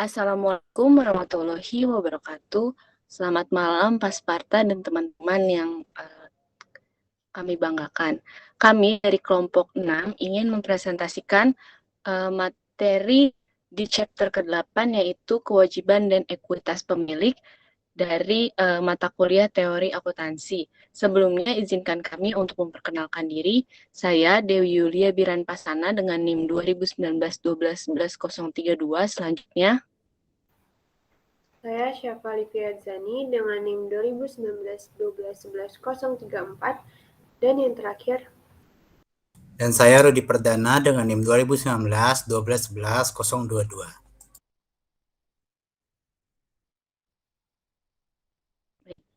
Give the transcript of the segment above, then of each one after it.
Assalamualaikum warahmatullahi wabarakatuh. Selamat malam Pak Sparta dan teman-teman yang kami banggakan. Kami dari kelompok 6 ingin mempresentasikan materi di chapter ke-8 yaitu kewajiban dan ekuitas pemilik dari mata kuliah teori akuntansi. Sebelumnya izinkan kami untuk memperkenalkan diri. Saya Dewi Yulia Biran Pasana dengan NIM 2019-12-11-032. Selanjutnya Saya Syafa Livia Zani dengan NIM 2019-12-11-034 dan yang terakhir. Dan saya Rudi Perdana dengan NIM 2019-12-11-022.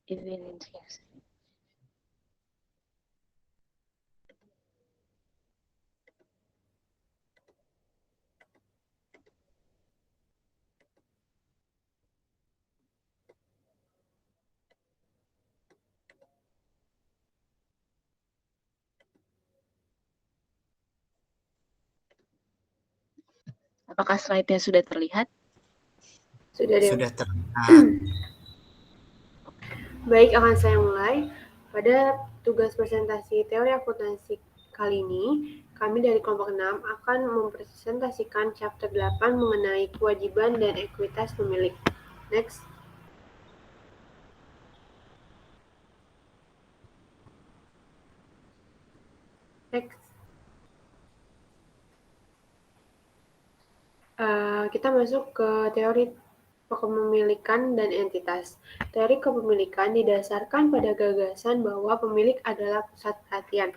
izin share. Apakah slide-nya sudah terlihat? Sudah terlihat. Baik, akan saya mulai. Pada tugas presentasi teori akuntansi kali ini, kami dari kelompok 6 akan mempresentasikan chapter 8 mengenai kewajiban dan ekuitas pemilik. Next. Kita masuk ke teori kepemilikan dan entitas. Teori kepemilikan didasarkan pada gagasan bahwa pemilik adalah pusat perhatian.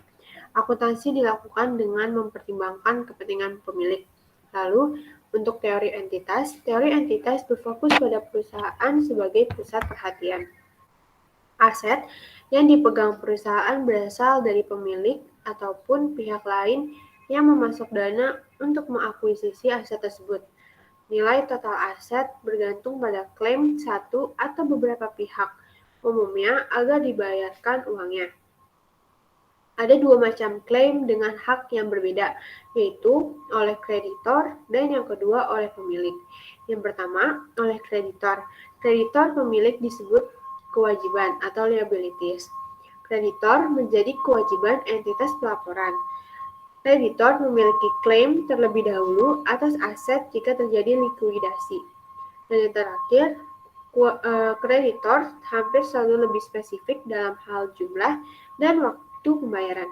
Akuntansi dilakukan dengan mempertimbangkan kepentingan pemilik. Lalu, untuk teori entitas berfokus pada perusahaan sebagai pusat perhatian. Aset yang dipegang perusahaan berasal dari pemilik ataupun pihak lain yang memasok dana untuk mengakuisisi aset tersebut. Nilai total aset bergantung pada klaim satu atau beberapa pihak, umumnya agar dibayarkan uangnya. Ada dua macam klaim dengan hak yang berbeda, yaitu oleh kreditor dan yang kedua oleh pemilik. Yang pertama, oleh kreditor. Kreditor pemilik disebut kewajiban atau liabilities. Kreditor menjadi kewajiban entitas pelaporan. Kreditor memiliki klaim terlebih dahulu atas aset jika terjadi likuidasi. Dan yang terakhir, kreditor hampir selalu lebih spesifik dalam hal jumlah dan waktu pembayaran.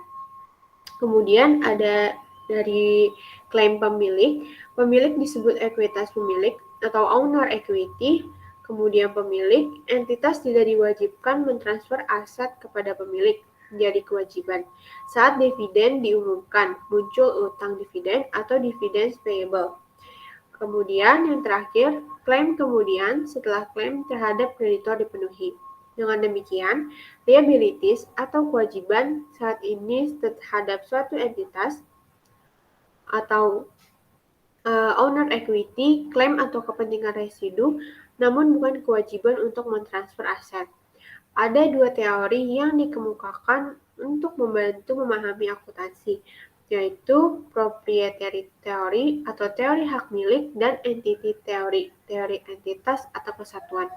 Kemudian ada dari klaim pemilik. Pemilik disebut ekuitas pemilik atau owner equity. Kemudian pemilik, entitas tidak diwajibkan mentransfer aset kepada pemilik, jadi kewajiban. Saat dividen diumumkan, muncul utang dividen atau dividends payable. Kemudian yang terakhir, klaim kemudian setelah klaim terhadap kreditor dipenuhi. Dengan demikian, liabilities atau kewajiban saat ini terhadap suatu entitas atau owner equity, klaim atau kepentingan residu, namun bukan kewajiban untuk mentransfer aset. Ada dua teori yang dikemukakan untuk membantu memahami akuntansi, yaitu proprietary theory atau teori hak milik dan entity theory, teori entitas atau kesatuan.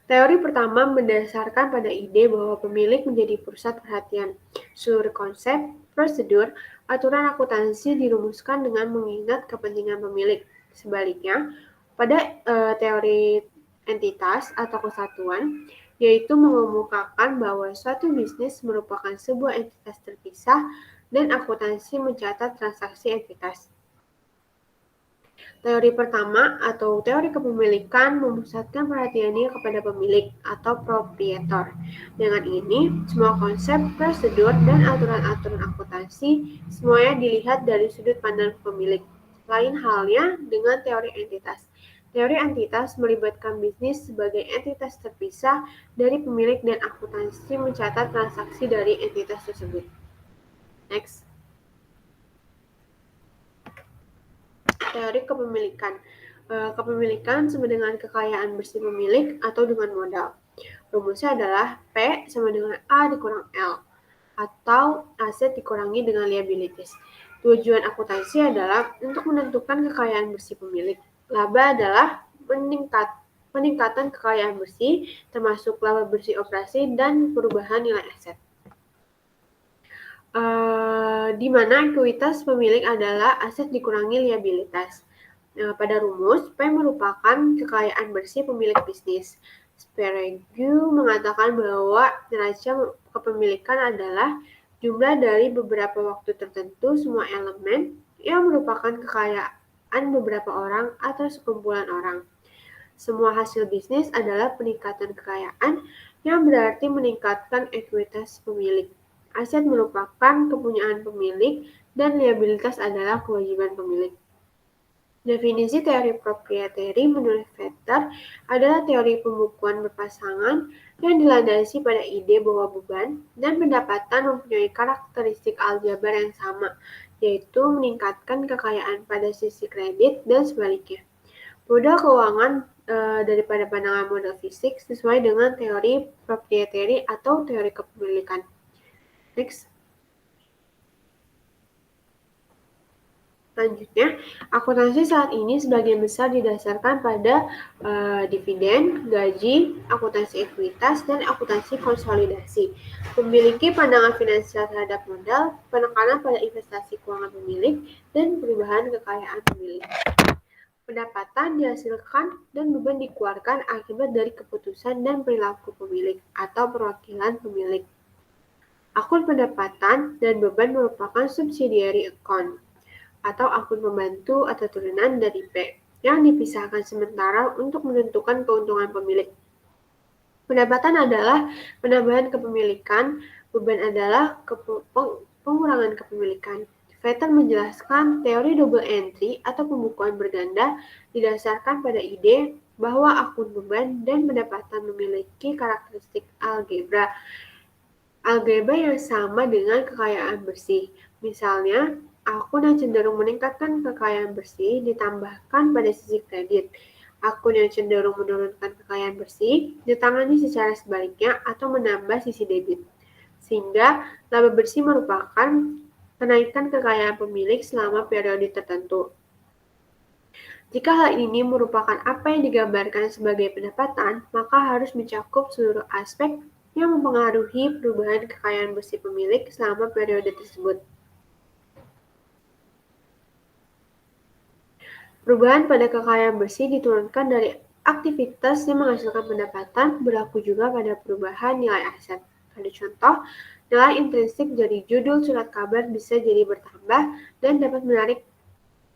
Teori pertama mendasarkan pada ide bahwa pemilik menjadi pusat perhatian. Seluruh konsep, prosedur, aturan akuntansi dirumuskan dengan mengingat kepentingan pemilik. Sebaliknya, pada teori entitas atau kesatuan, yaitu mengemukakan bahwa suatu bisnis merupakan sebuah entitas terpisah dan akuntansi mencatat transaksi entitas. Teori pertama atau teori kepemilikan memusatkan perhatiannya kepada pemilik atau proprietor. Dengan ini, semua konsep, prosedur, dan aturan-aturan akuntansi semuanya dilihat dari sudut pandang pemilik. Lain halnya dengan teori entitas. Teori entitas melibatkan bisnis sebagai entitas terpisah dari pemilik dan akuntansi mencatat transaksi dari entitas tersebut. Next. Teori kepemilikan. Kepemilikan sama dengan kekayaan bersih pemilik atau dengan modal. Rumusnya adalah P sama dengan A dikurang L atau aset dikurangi dengan liabilities. Tujuan akuntansi adalah untuk menentukan kekayaan bersih pemilik. Laba adalah peningkatan kekayaan bersih, termasuk laba bersih operasi dan perubahan nilai aset. Di mana ekuitas pemilik adalah aset dikurangi liabilitas. Pada rumus, P merupakan kekayaan bersih pemilik bisnis. Sprague mengatakan bahwa neraca kepemilikan adalah jumlah dari beberapa waktu tertentu semua elemen yang merupakan kekayaan beberapa orang atau sekumpulan orang. Semua hasil bisnis adalah peningkatan kekayaan yang berarti meningkatkan ekuitas pemilik. Aset merupakan kepunyaan pemilik dan liabilitas adalah kewajiban pemilik. Definisi teori proprietary menurut Vetter adalah teori pembukuan berpasangan yang dilandasi pada ide bahwa beban dan pendapatan mempunyai karakteristik aljabar yang sama, yaitu meningkatkan kekayaan pada sisi kredit dan sebaliknya. Model keuangan daripada pandangan model fisik sesuai dengan teori proprietary atau teori kepemilikan. Next. Selanjutnya, akuntansi saat ini sebagian besar didasarkan pada dividen, gaji, akuntansi ekuitas, dan akuntansi konsolidasi. Memiliki pandangan finansial terhadap modal, penekanan pada investasi keuangan pemilik, dan perubahan kekayaan pemilik. Pendapatan dihasilkan dan beban dikeluarkan akibat dari keputusan dan perilaku pemilik atau perwakilan pemilik. Akun pendapatan dan beban merupakan subsidiary account atau akun pembantu atau turunan dari P yang dipisahkan sementara untuk menentukan keuntungan pemilik. Pendapatan adalah penambahan kepemilikan, beban adalah pengurangan kepemilikan. Vetter menjelaskan teori double entry atau pembukuan berganda didasarkan pada ide bahwa akun beban dan pendapatan memiliki karakteristik algebra yang sama dengan kekayaan bersih. Misalnya, akun yang cenderung meningkatkan kekayaan bersih ditambahkan pada sisi kredit. Akun yang cenderung menurunkan kekayaan bersih ditangani secara sebaliknya atau menambah sisi debit. Sehingga laba bersih merupakan kenaikan kekayaan pemilik selama periode tertentu. Jika hal ini merupakan apa yang digambarkan sebagai pendapatan, maka harus mencakup seluruh aspek yang mempengaruhi perubahan kekayaan bersih pemilik selama periode tersebut. Perubahan pada kekayaan bersih diturunkan dari aktivitas yang menghasilkan pendapatan, berlaku juga pada perubahan nilai aset. Ada contoh, nilai intrinsik dari judul surat kabar bisa jadi bertambah dan dapat menarik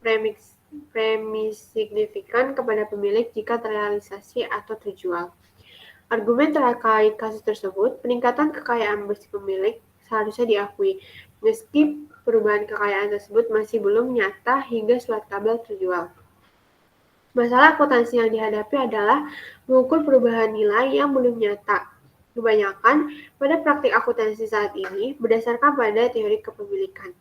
premi signifikan kepada pemilik jika terrealisasi atau terjual. Argumen terkait kasus tersebut, peningkatan kekayaan bersih pemilik seharusnya diakui, meski perubahan kekayaan tersebut masih belum nyata hingga surat kabar terjual. Masalah akuntansi yang dihadapi adalah mengukur perubahan nilai yang belum nyata. Kebanyakan pada praktik akuntansi saat ini berdasarkan pada teori kepemilikan.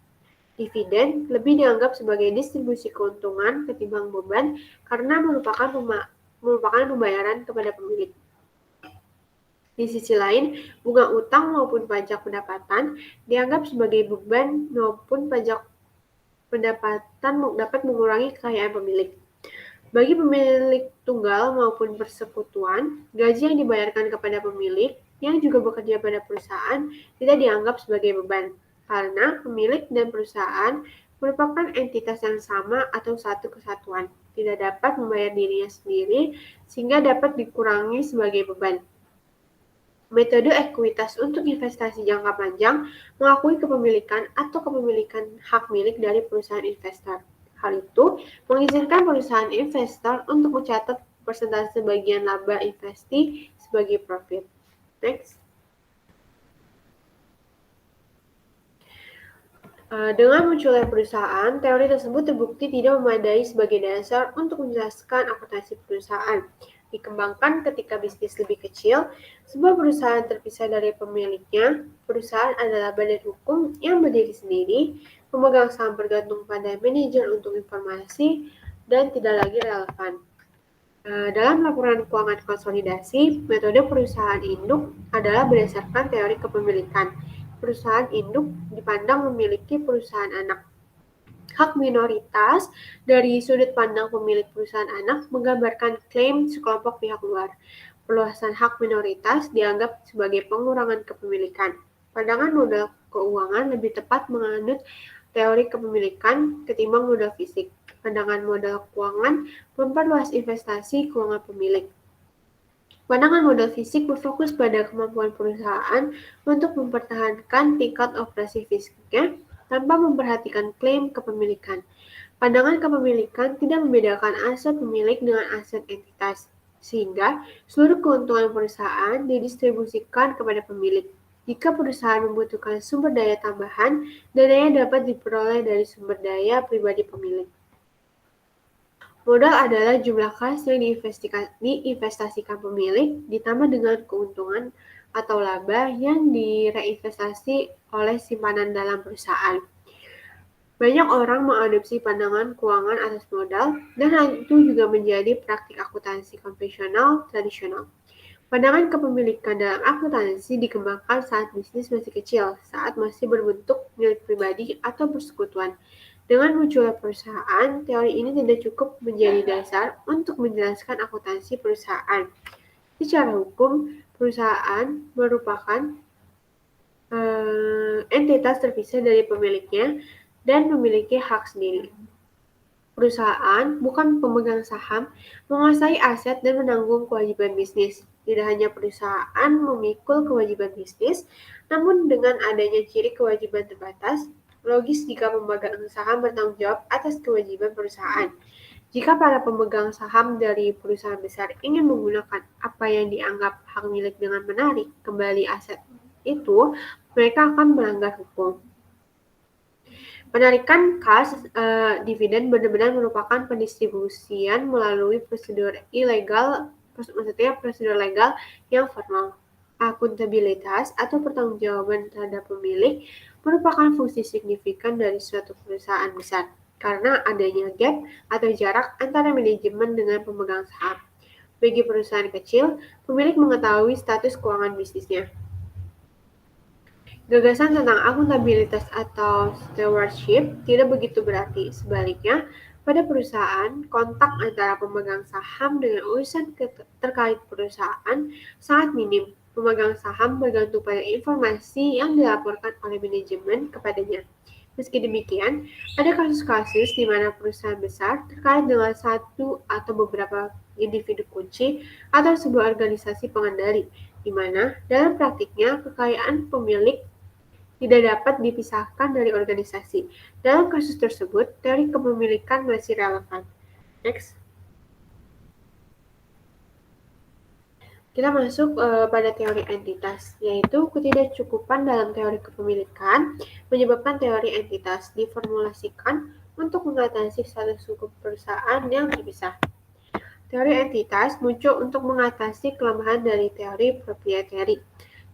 Dividen lebih dianggap sebagai distribusi keuntungan ketimbang beban karena merupakan pembayaran kepada pemilik. Di sisi lain, bunga utang maupun pajak pendapatan dianggap sebagai beban maupun pajak pendapatan dapat mengurangi kekayaan pemilik. Bagi pemilik tunggal maupun persekutuan, gaji yang dibayarkan kepada pemilik yang juga bekerja pada perusahaan tidak dianggap sebagai beban, karena pemilik dan perusahaan merupakan entitas yang sama atau satu kesatuan, tidak dapat membayar dirinya sendiri sehingga dapat dikurangi sebagai beban. Metode ekuitas untuk investasi jangka panjang mengakui kepemilikan atau kepemilikan hak milik dari perusahaan investor. Hal itu mengizinkan perusahaan investor untuk mencatat persentase bagian laba investi sebagai profit. Next. Dengan munculnya perusahaan, teori tersebut terbukti tidak memadai sebagai dasar untuk menjelaskan akuntansi perusahaan. Dikembangkan ketika bisnis lebih kecil, sebuah perusahaan terpisah dari pemiliknya. Perusahaan adalah badan hukum yang berdiri sendiri, pemegang saham bergantung pada manajer untuk informasi, dan tidak lagi relevan. Dalam laporan keuangan konsolidasi, metode perusahaan induk adalah berdasarkan teori kepemilikan. Perusahaan induk dipandang memiliki perusahaan anak. Hak minoritas dari sudut pandang pemilik perusahaan anak menggambarkan klaim sekelompok pihak luar. Perluasan hak minoritas dianggap sebagai pengurangan kepemilikan. Pandangan modal keuangan lebih tepat menganut teori kepemilikan ketimbang modal fisik. Pandangan modal keuangan memperluas investasi keuangan pemilik. Pandangan modal fisik berfokus pada kemampuan perusahaan untuk mempertahankan tingkat operasi fisiknya tanpa memperhatikan klaim kepemilikan. Pandangan kepemilikan tidak membedakan aset pemilik dengan aset entitas, sehingga seluruh keuntungan perusahaan didistribusikan kepada pemilik. Jika perusahaan membutuhkan sumber daya tambahan, dananya dapat diperoleh dari sumber daya pribadi pemilik. Modal adalah jumlah kas yang diinvestasikan pemilik ditambah dengan keuntungan atau laba yang direinvestasi oleh simpanan dalam perusahaan. Banyak orang mengadopsi pandangan keuangan atas modal, dan hal itu juga menjadi praktik akuntansi konvensional tradisional. Pandangan kepemilikan dalam akuntansi dikembangkan saat bisnis masih kecil, saat masih berbentuk milik pribadi atau persekutuan. Dengan munculnya perusahaan, teori ini tidak cukup menjadi dasar untuk menjelaskan akuntansi perusahaan. Secara hukum, perusahaan merupakan entitas terpisah dari pemiliknya dan memiliki hak sendiri. Perusahaan, bukan pemegang saham, menguasai aset dan menanggung kewajiban bisnis. Tidak hanya perusahaan memikul kewajiban bisnis, namun dengan adanya ciri kewajiban terbatas, logis jika pemegang saham bertanggung jawab atas kewajiban perusahaan. Jika para pemegang saham dari perusahaan besar ingin menggunakan apa yang dianggap hak milik dengan menarik kembali aset itu, mereka akan melanggar hukum. Penarikan kas dividen benar-benar merupakan pendistribusian melalui prosedur ilegal, maksudnya prosedur legal yang formal. Akuntabilitas atau pertanggungjawaban terhadap pemilik merupakan fungsi signifikan dari suatu perusahaan besar karena adanya gap atau jarak antara manajemen dengan pemegang saham. Bagi perusahaan kecil, pemilik mengetahui status keuangan bisnisnya. Gagasan tentang akuntabilitas atau stewardship tidak begitu berarti. Sebaliknya, pada perusahaan, kontak antara pemegang saham dengan urusan terkait perusahaan sangat minim. Pemegang saham bergantung pada informasi yang dilaporkan oleh manajemen kepadanya. Meski demikian, ada kasus-kasus di mana perusahaan besar terkait dengan satu atau beberapa individu kunci atau sebuah organisasi pengendali, di mana dalam praktiknya kekayaan pemilik tidak dapat dipisahkan dari organisasi. Dalam kasus tersebut, teori kepemilikan masih relevan. Next. Kita masuk pada teori entitas, yaitu ketidakcukupan dalam teori kepemilikan menyebabkan teori entitas diformulasikan untuk mengatasi status hukum perusahaan yang terpisah. Teori entitas muncul untuk mengatasi kelemahan dari teori proprietary.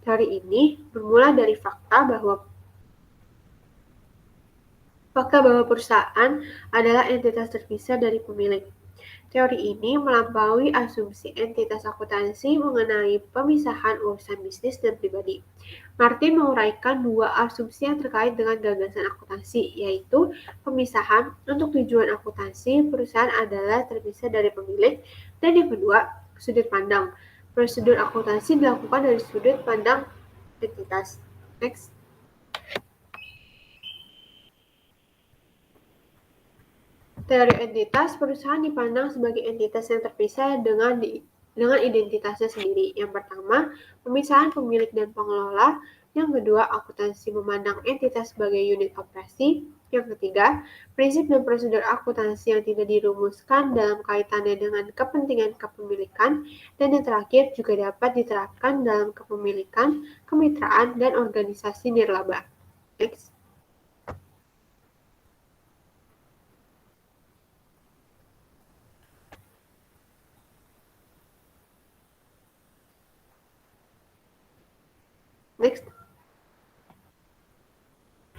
Teori ini bermula dari fakta bahwa perusahaan adalah entitas terpisah dari pemilik. Teori ini melampaui asumsi entitas akuntansi mengenai pemisahan urusan bisnis dan pribadi. Martin menguraikan dua asumsi yang terkait dengan gagasan akuntansi, yaitu pemisahan untuk tujuan akuntansi perusahaan adalah terpisah dari pemilik, dan yang kedua, sudut pandang. Prosedur akuntansi dilakukan dari sudut pandang entitas. Next. Teori entitas, perusahaan dipandang sebagai entitas yang terpisah dengan identitasnya sendiri. Yang pertama, pemisahan pemilik dan pengelola. Yang kedua, akuntansi memandang entitas sebagai unit operasi. Yang ketiga, prinsip dan prosedur akuntansi yang tidak dirumuskan dalam kaitannya dengan kepentingan kepemilikan. Dan yang terakhir, juga dapat diterapkan dalam kepemilikan, kemitraan, dan organisasi nirlaba. Next. Next.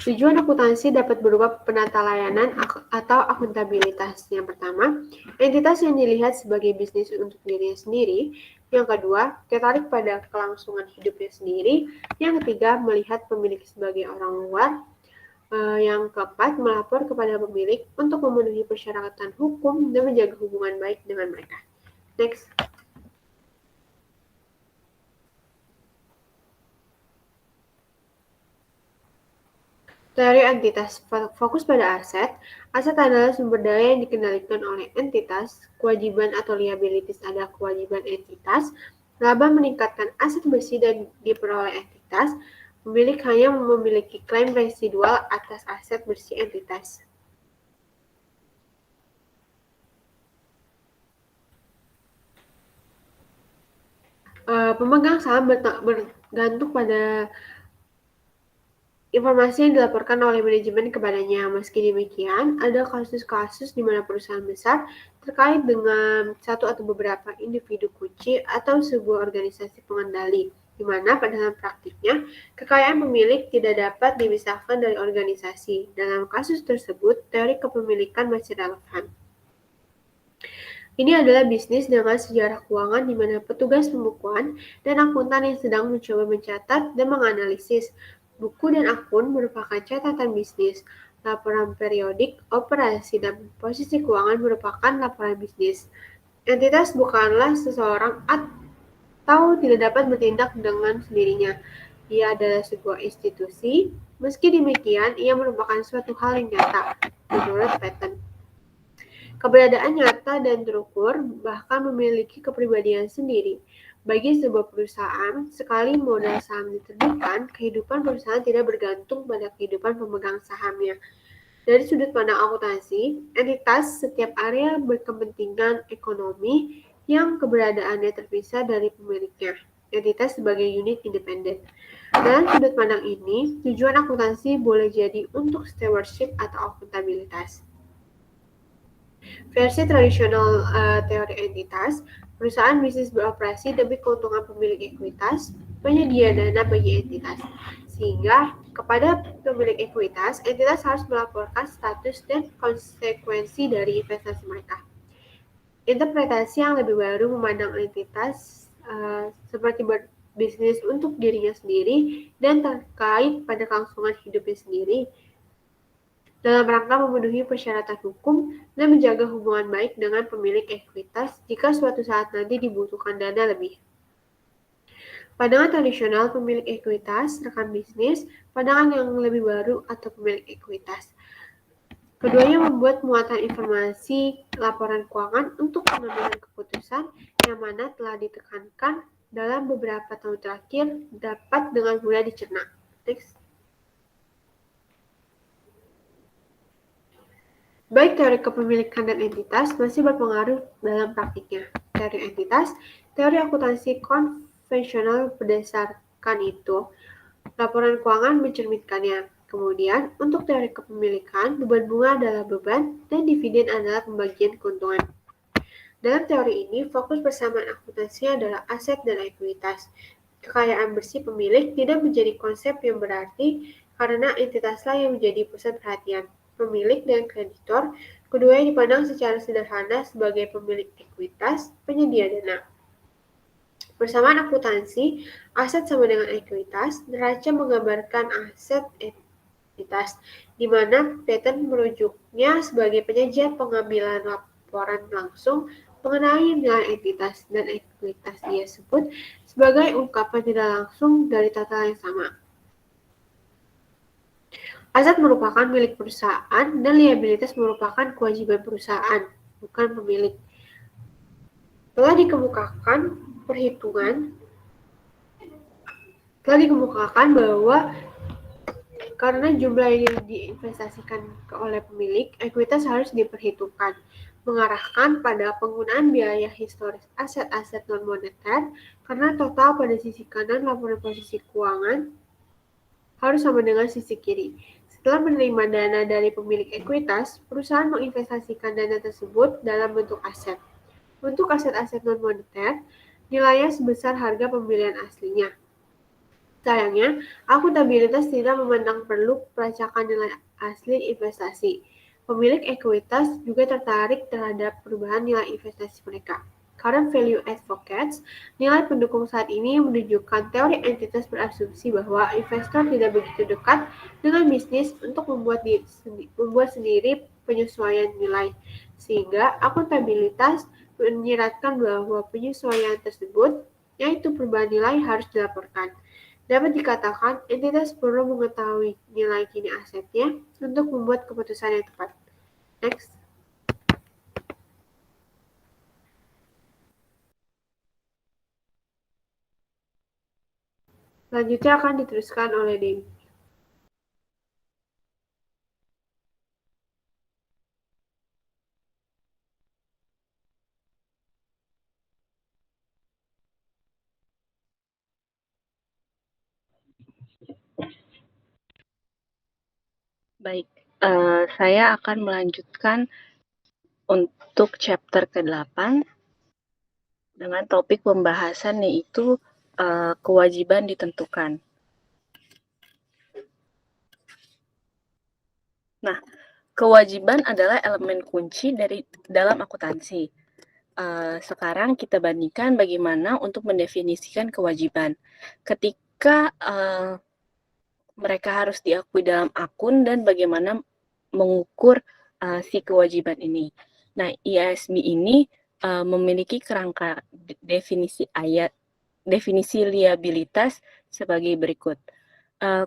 Tujuan akuntansi dapat berupa penata layanan atau akuntabilitas. Yang pertama, entitas yang dilihat sebagai bisnis untuk dirinya sendiri. Yang kedua, tertarik pada kelangsungan hidupnya sendiri. Yang ketiga, melihat pemilik sebagai orang luar. Yang keempat, melapor kepada pemilik untuk memenuhi persyaratan hukum dan menjaga hubungan baik dengan mereka. Next. Teori entitas fokus pada aset. Aset adalah sumber daya yang dikendalikan oleh entitas. Kewajiban atau liabilities adalah kewajiban entitas. Laba meningkatkan aset bersih dan diperoleh entitas. Pemilik hanya memiliki klaim residual atas aset bersih entitas. Pemegang saham bergantung pada informasi yang dilaporkan oleh manajemen kepadanya. Meski demikian, ada kasus-kasus di mana perusahaan besar terkait dengan satu atau beberapa individu kunci atau sebuah organisasi pengendali, di mana pada dalam praktiknya, kekayaan pemilik tidak dapat dipisahkan dari organisasi. Dalam kasus tersebut, teori kepemilikan masih relevan. Ini adalah bisnis dengan sejarah keuangan di mana petugas pembukuan dan akuntan yang sedang mencoba mencatat dan menganalisis buku dan akun merupakan catatan bisnis. Laporan periodik, operasi, dan posisi keuangan merupakan laporan bisnis. Entitas bukanlah seseorang atau tidak dapat bertindak dengan sendirinya. Ia adalah sebuah institusi. Meski demikian, ia merupakan suatu hal yang nyata, menurut Patton. Keberadaan nyata dan terukur, bahkan memiliki kepribadian sendiri. Bagi sebuah perusahaan, sekali modal saham diterbitkan, kehidupan perusahaan tidak bergantung pada kehidupan pemegang sahamnya. Dari sudut pandang akuntansi, entitas setiap area berkepentingan ekonomi yang keberadaannya terpisah dari pemiliknya. Entitas sebagai unit independen. Dalam sudut pandang ini, tujuan akuntansi boleh jadi untuk stewardship atau akuntabilitas. Versi tradisional teori entitas, perusahaan bisnis beroperasi demi keuntungan pemilik ekuitas, penyedia dana bagi entitas. Sehingga kepada pemilik ekuitas, entitas harus melaporkan status dan konsekuensi dari investasi mereka. Interpretasi yang lebih baru memandang entitas seperti berbisnis untuk dirinya sendiri dan terkait pada kelangsungan hidupnya sendiri, dalam rangka memenuhi persyaratan hukum dan menjaga hubungan baik dengan pemilik ekuitas jika suatu saat nanti dibutuhkan dana lebih. Pandangan tradisional pemilik ekuitas, rekan bisnis, pandangan yang lebih baru atau pemilik ekuitas. Keduanya membuat muatan informasi laporan keuangan untuk pengambilan keputusan yang mana telah ditekankan dalam beberapa tahun terakhir dapat dengan mudah dicerna. Next. Baik teori kepemilikan dan entitas masih berpengaruh dalam praktiknya. Teori entitas, teori akuntansi konvensional berdasarkan itu, laporan keuangan mencerminkannya. Kemudian, untuk teori kepemilikan, beban bunga adalah beban dan dividen adalah pembagian keuntungan. Dalam teori ini, fokus persamaan akuntansi adalah aset dan ekuitas. Kekayaan bersih pemilik tidak menjadi konsep yang berarti karena entitaslah yang menjadi pusat perhatian. Pemilik dan kreditor, keduanya dipandang secara sederhana sebagai pemilik ekuitas, penyedia dana. Persamaan akuntansi, aset sama dengan ekuitas, neraca menggambarkan aset entitas, di mana Patton merujuknya sebagai penyajian pengambilan laporan langsung mengenai nilai entitas, dan ekuitas ia sebut sebagai ungkapan tidak langsung dari tata yang sama. Aset merupakan milik perusahaan dan liabilitas merupakan kewajiban perusahaan, bukan pemilik. Telah dikemukakan bahwa karena jumlah yang diinvestasikan oleh pemilik, ekuitas harus diperhitungkan, mengarahkan pada penggunaan biaya historis aset-aset non-moneter, karena total pada sisi kanan laporan posisi keuangan harus sama dengan sisi kiri. Setelah menerima dana dari pemilik ekuitas, perusahaan menginvestasikan dana tersebut dalam bentuk aset. Untuk aset-aset non-moneter, nilainya sebesar harga pembelian aslinya. Sayangnya, akuntabilitas tidak memandang perlu pelacakan nilai asli investasi. Pemilik ekuitas juga tertarik terhadap perubahan nilai investasi mereka. current value advocates, nilai pendukung saat ini menunjukkan teori entitas berasumsi bahwa investor tidak begitu dekat dengan bisnis untuk membuat sendiri penyesuaian nilai, sehingga akuntabilitas menyiratkan bahwa penyesuaian tersebut, yaitu perubahan nilai, harus dilaporkan. Dapat dikatakan, entitas perlu mengetahui nilai kini asetnya untuk membuat keputusan yang tepat. Next. Selanjutnya akan diteruskan oleh Dewi. Baik, saya akan melanjutkan untuk chapter ke-8 dengan topik pembahasan yaitu kewajiban ditentukan. Nah, kewajiban adalah elemen kunci dalam akuntansi. Sekarang kita bandingkan bagaimana untuk mendefinisikan kewajiban. Ketika mereka harus diakui dalam akun dan bagaimana mengukur si kewajiban ini. Nah, IASB ini memiliki kerangka definisi liabilitas sebagai berikut.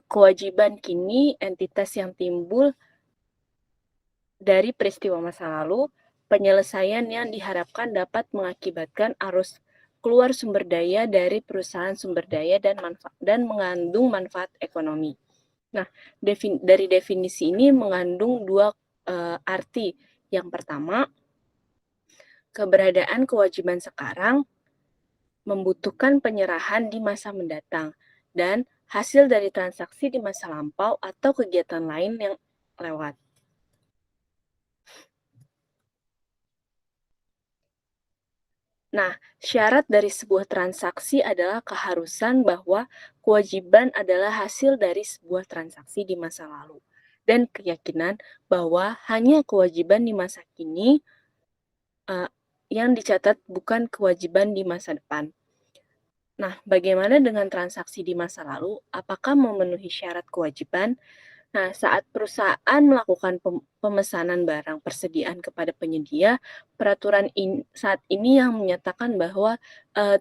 Kewajiban kini entitas yang timbul dari peristiwa masa lalu, penyelesaian yang diharapkan dapat mengakibatkan arus keluar sumber daya dari perusahaan sumber daya dan mengandung manfaat ekonomi. Nah, dari definisi ini mengandung dua arti. Yang pertama, keberadaan kewajiban sekarang membutuhkan penyerahan di masa mendatang dan hasil dari transaksi di masa lampau atau kegiatan lain yang lewat. Nah, syarat dari sebuah transaksi adalah keharusan bahwa kewajiban adalah hasil dari sebuah transaksi di masa lalu, dan keyakinan bahwa hanya kewajiban di masa kini yang dicatat, bukan kewajiban di masa depan. Nah, bagaimana dengan transaksi di masa lalu? Apakah memenuhi syarat kewajiban? Nah, saat perusahaan melakukan pemesanan barang persediaan kepada penyedia, peraturan saat ini yang menyatakan bahwa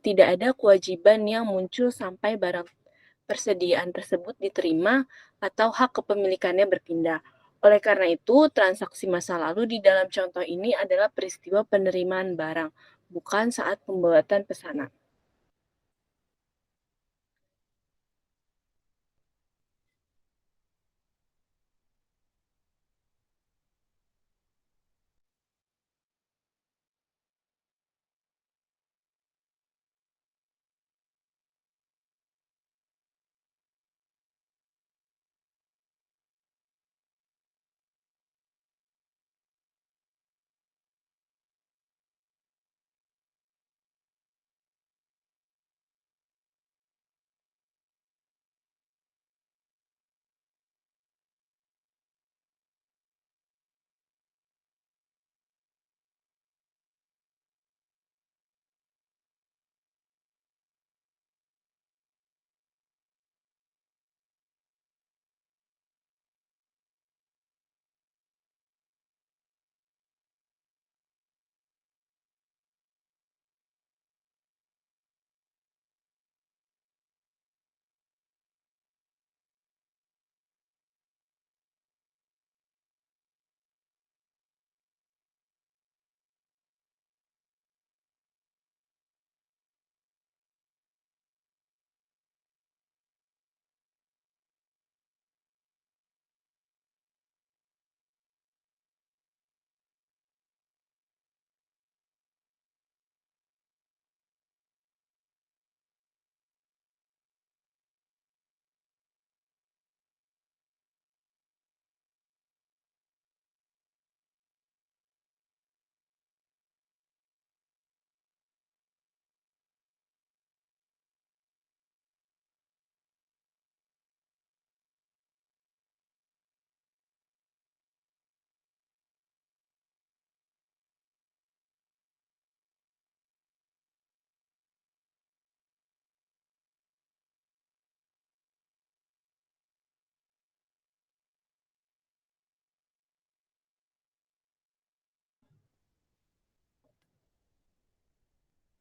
tidak ada kewajiban yang muncul sampai barang persediaan tersebut diterima atau hak kepemilikannya berpindah. Oleh karena itu, transaksi masa lalu di dalam contoh ini adalah peristiwa penerimaan barang, bukan saat pembuatan pesanan.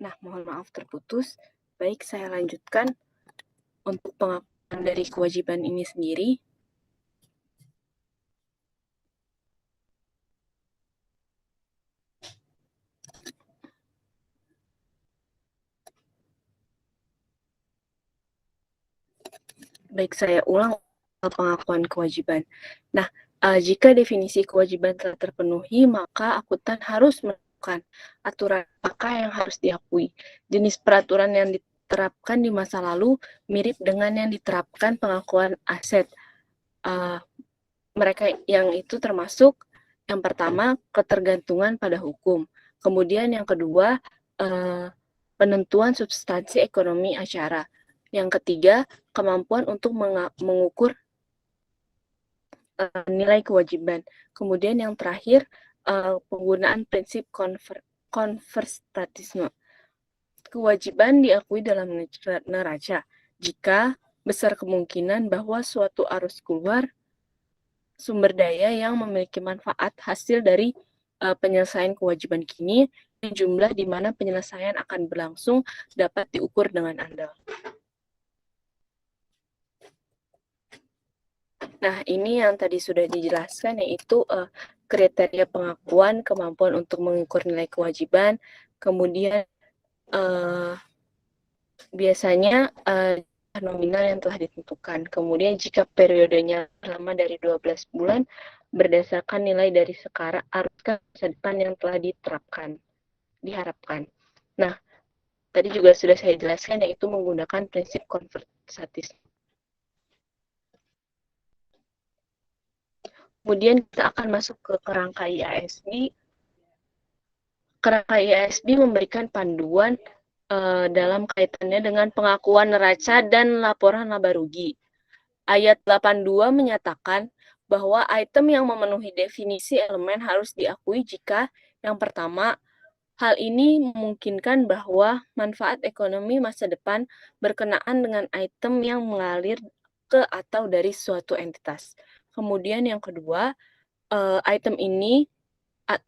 Nah, mohon maaf terputus. Baik, saya lanjutkan untuk pengakuan dari kewajiban ini sendiri. Baik, saya ulang pengakuan kewajiban. Nah, jika definisi kewajiban telah terpenuhi, maka akuntan harus menentukan aturan apakah yang harus diakui. Jenis peraturan yang diterapkan di masa lalu mirip dengan yang diterapkan pengakuan aset. Mereka yang itu termasuk yang pertama, ketergantungan pada hukum. Kemudian yang kedua, penentuan substansi ekonomi acara. Yang ketiga, kemampuan untuk mengukur nilai kewajiban. Kemudian yang terakhir, penggunaan prinsip konversatisme. Kewajiban diakui dalam neraca jika besar kemungkinan bahwa suatu arus keluar sumber daya yang memiliki manfaat hasil dari penyelesaian kewajiban kini, dan jumlah di mana penyelesaian akan berlangsung dapat diukur dengan andal. Nah, ini yang tadi sudah dijelaskan, yaitu kriteria pengakuan, kemampuan untuk mengukur nilai kewajiban, kemudian biasanya nominal yang telah ditentukan. Kemudian jika periodenya lama dari 12 bulan, berdasarkan nilai dari sekarang arus ke masa depan yang telah diharapkan. Nah, tadi juga sudah saya jelaskan, yaitu menggunakan prinsip konversatisme. Kemudian kita akan masuk ke kerangka IASB. Kerangka IASB memberikan panduan dalam kaitannya dengan pengakuan neraca dan laporan laba rugi. Ayat 82 menyatakan bahwa item yang memenuhi definisi elemen harus diakui jika yang pertama, hal ini memungkinkan bahwa manfaat ekonomi masa depan berkenaan dengan item yang mengalir ke atau dari suatu entitas. Kemudian yang kedua, item ini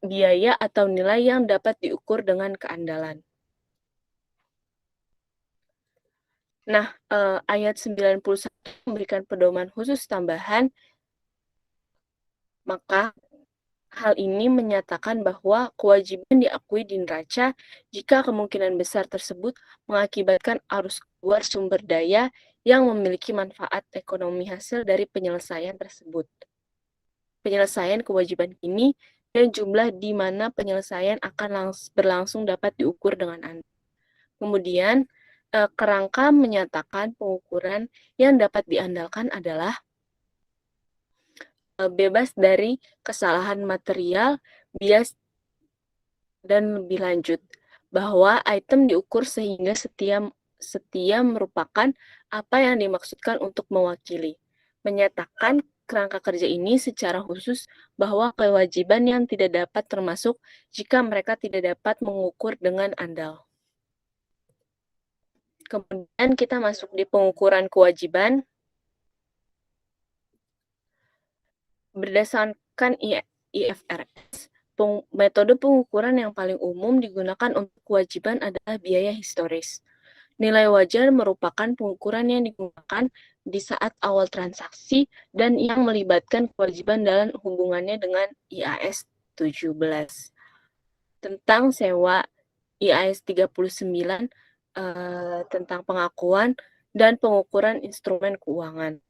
biaya atau nilai yang dapat diukur dengan keandalan. Nah, ayat 91 memberikan pedoman khusus tambahan, maka hal ini menyatakan bahwa kewajiban diakui di neraca jika kemungkinan besar tersebut mengakibatkan arus keluar sumber daya yang memiliki manfaat ekonomi hasil dari penyelesaian tersebut. Penyelesaian kewajiban ini dan jumlah di mana penyelesaian akan berlangsung dapat diukur dengan andal. Kemudian, kerangka menyatakan pengukuran yang dapat diandalkan adalah bebas dari kesalahan material, bias, dan lebih lanjut, bahwa item diukur sehingga setia merupakan apa yang dimaksudkan untuk mewakili. Menyatakan kerangka kerja ini secara khusus bahwa kewajiban yang tidak dapat termasuk jika mereka tidak dapat mengukur dengan andal. Kemudian kita masuk di pengukuran kewajiban. Berdasarkan IFRS, metode pengukuran yang paling umum digunakan untuk kewajiban adalah biaya historis. Nilai wajar merupakan pengukuran yang digunakan di saat awal transaksi dan yang melibatkan kewajiban dalam hubungannya dengan IAS 17. Tentang sewa, IAS 39 tentang pengakuan dan pengukuran instrumen keuangan.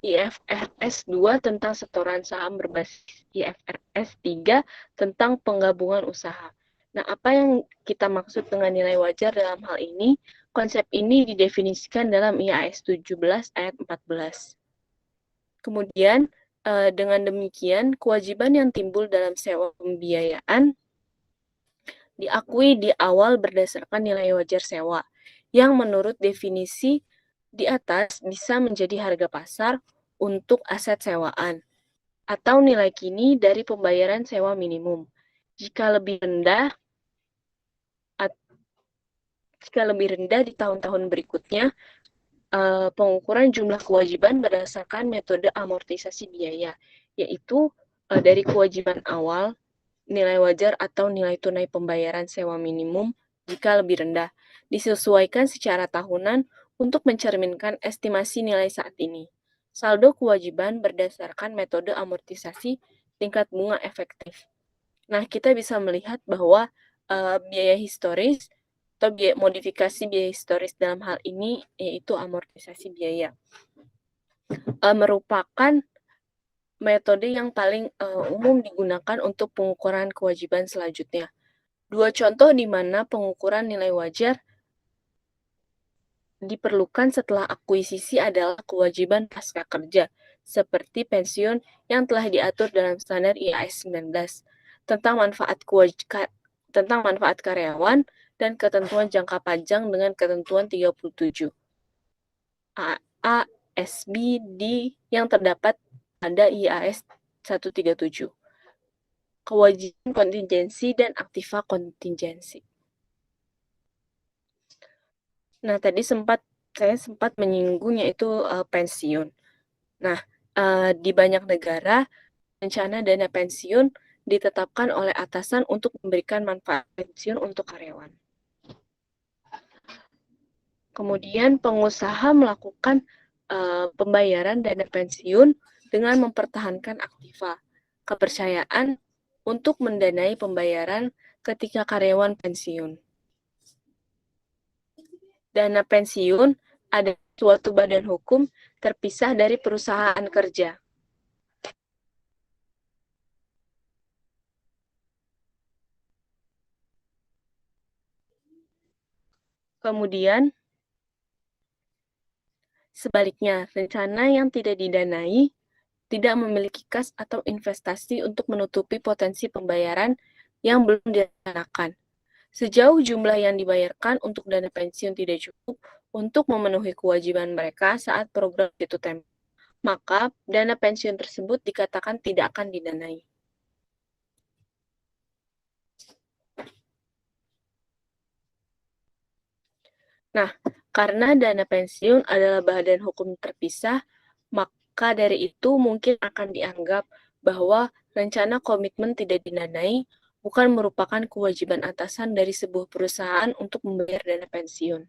IFRS 2 tentang setoran saham berbasis IFRS 3 tentang penggabungan usaha. Nah, apa yang kita maksud dengan nilai wajar dalam hal ini? Konsep ini didefinisikan dalam IAS 17 ayat 14. Kemudian, dengan demikian, kewajiban yang timbul dalam sewa pembiayaan diakui di awal berdasarkan nilai wajar sewa, yang menurut definisi di atas bisa menjadi harga pasar untuk aset sewaan, atau nilai kini dari pembayaran sewa minimum. Jika lebih rendah di tahun-tahun berikutnya, pengukuran jumlah kewajiban berdasarkan metode amortisasi biaya, yaitu dari kewajiban awal, nilai wajar atau nilai tunai pembayaran sewa minimum jika lebih rendah, disesuaikan secara tahunan untuk mencerminkan estimasi nilai saat ini. Saldo kewajiban berdasarkan metode amortisasi tingkat bunga efektif. Nah, kita bisa melihat bahwa biaya historis atau modifikasi biaya historis dalam hal ini yaitu amortisasi biaya merupakan metode yang paling umum digunakan untuk pengukuran kewajiban selanjutnya. Dua contoh di mana pengukuran nilai wajar diperlukan setelah akuisisi adalah kewajiban pasca kerja, seperti pensiun yang telah diatur dalam standar IAS 19 tentang manfaat karyawan dan ketentuan jangka panjang dengan ketentuan 37 ASBD yang terdapat pada IAS 137. Kewajiban kontingensi dan aktiva kontingensi. Nah, tadi saya sempat menyinggung yaitu pensiun. Nah, di banyak negara rencana dana pensiun ditetapkan oleh atasan untuk memberikan manfaat pensiun untuk karyawan. Kemudian pengusaha melakukan pembayaran dana pensiun dengan mempertahankan aktiva, kepercayaan untuk mendanai pembayaran ketika karyawan pensiun. Dana pensiun adalah suatu badan hukum terpisah dari perusahaan kerja. Kemudian, sebaliknya, rencana yang tidak didanai tidak memiliki kas atau investasi untuk menutupi potensi pembayaran yang belum direncanakan. Sejauh jumlah yang dibayarkan untuk dana pensiun tidak cukup untuk memenuhi kewajiban mereka saat program itu tamat, maka dana pensiun tersebut dikatakan tidak akan didanai. Nah, karena dana pensiun adalah badan hukum terpisah, maka dari itu mungkin akan dianggap bahwa rencana komitmen tidak didanai bukan merupakan kewajiban atasan dari sebuah perusahaan untuk membayar dana pensiun.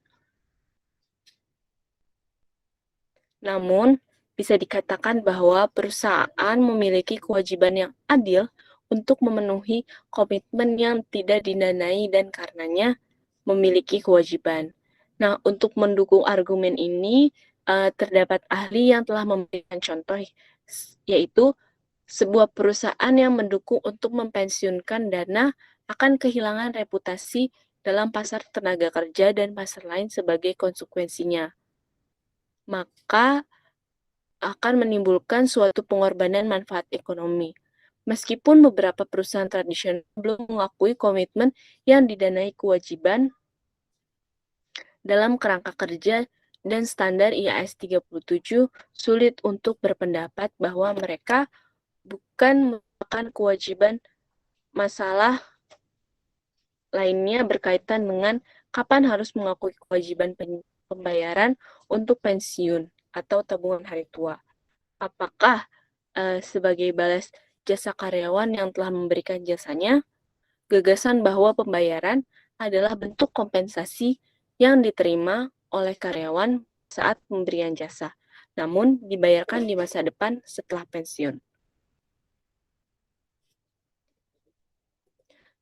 Namun, bisa dikatakan bahwa perusahaan memiliki kewajiban yang adil untuk memenuhi komitmen yang tidak didanai dan karenanya memiliki kewajiban. Nah, untuk mendukung argumen ini, terdapat ahli yang telah memberikan contoh, yaitu sebuah perusahaan yang mendukung untuk mempensiunkan dana akan kehilangan reputasi dalam pasar tenaga kerja dan pasar lain sebagai konsekuensinya. Maka akan menimbulkan suatu pengorbanan manfaat ekonomi. Meskipun beberapa perusahaan tradisional belum mengakui komitmen yang didanai kewajiban dalam kerangka kerja dan standar IAS 37, sulit untuk berpendapat bahwa mereka bukan merupakan kewajiban. Masalah lainnya berkaitan dengan kapan harus mengakui kewajiban pembayaran untuk pensiun atau tabungan hari tua. Apakah sebagai balas jasa karyawan yang telah memberikan jasanya? Gagasan bahwa pembayaran adalah bentuk kompensasi yang diterima oleh karyawan saat pemberian jasa, namun dibayarkan di masa depan setelah pensiun.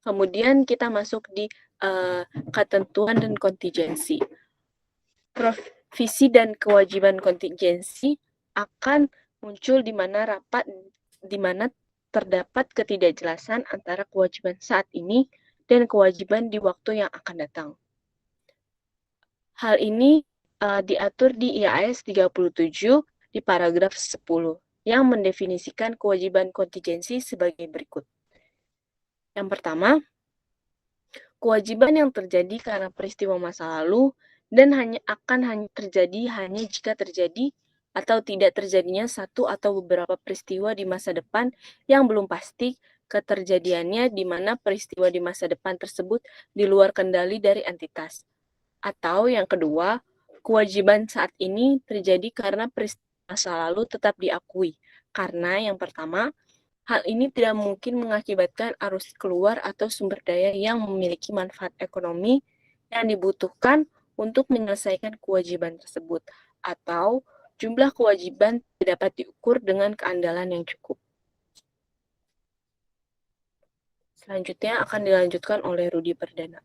Kemudian kita masuk di ketentuan dan kontingensi. Provisi dan kewajiban kontingensi akan muncul di mana terdapat ketidakjelasan antara kewajiban saat ini dan kewajiban di waktu yang akan datang. Hal ini diatur di IAS 37 di paragraf 10 yang mendefinisikan kewajiban kontingensi sebagai berikut. Yang pertama, kewajiban yang terjadi karena peristiwa masa lalu dan hanya terjadi jika terjadi atau tidak terjadinya satu atau beberapa peristiwa di masa depan yang belum pasti keterjadiannya di mana peristiwa di masa depan tersebut di luar kendali dari entitas. Atau yang kedua, kewajiban saat ini terjadi karena peristiwa masa lalu tetap diakui. Karena yang pertama, hal ini tidak mungkin mengakibatkan arus keluar atau sumber daya yang memiliki manfaat ekonomi yang dibutuhkan untuk menyelesaikan kewajiban tersebut, atau jumlah kewajiban tidak dapat diukur dengan keandalan yang cukup. Selanjutnya akan dilanjutkan oleh Rudi Perdana.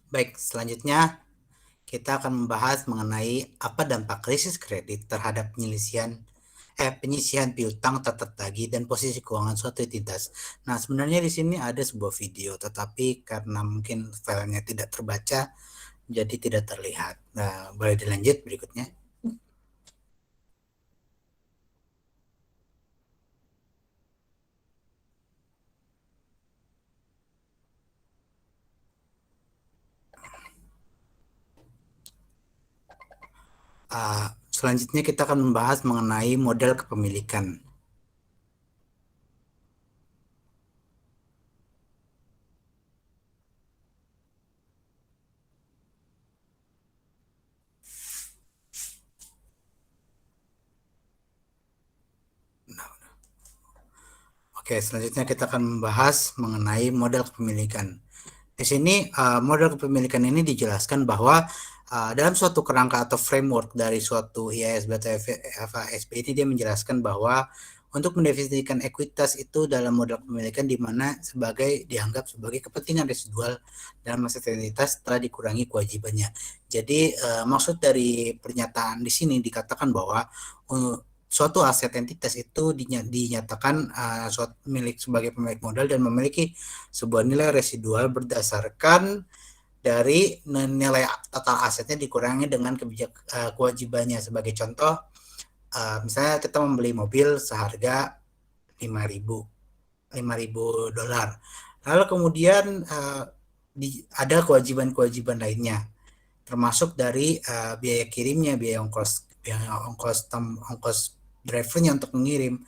Baik, selanjutnya kita akan membahas mengenai apa dampak krisis kredit terhadap penyisihan piutang, tetap tagih, dan posisi keuangan suatu entitas. Nah, sebenarnya di sini ada sebuah video, tetapi karena mungkin filenya tidak terbaca, jadi tidak terlihat. Nah, boleh dilanjut berikutnya. Selanjutnya kita akan membahas mengenai model kepemilikan. Oke, selanjutnya kita akan membahas mengenai model kepemilikan. Di sini model kepemilikan ini dijelaskan bahwa dalam suatu kerangka atau framework dari suatu IASB atau FASB ini dia menjelaskan bahwa untuk mendefinisikan ekuitas itu dalam model kepemilikan di mana dianggap sebagai kepentingan residual dalam aset entitas telah dikurangi kewajibannya. Jadi maksud dari pernyataan di sini dikatakan bahwa suatu aset entitas itu dinyatakan suatu milik sebagai pemilik modal dan memiliki sebuah nilai residual berdasarkan dari nilai total asetnya dikurangi dengan kewajibannya. Sebagai contoh, misalnya kita membeli mobil seharga 5.000 dolar. Lalu kemudian ada kewajiban-kewajiban lainnya, termasuk dari biaya kirimnya, biaya ongkos drivernya untuk mengirim,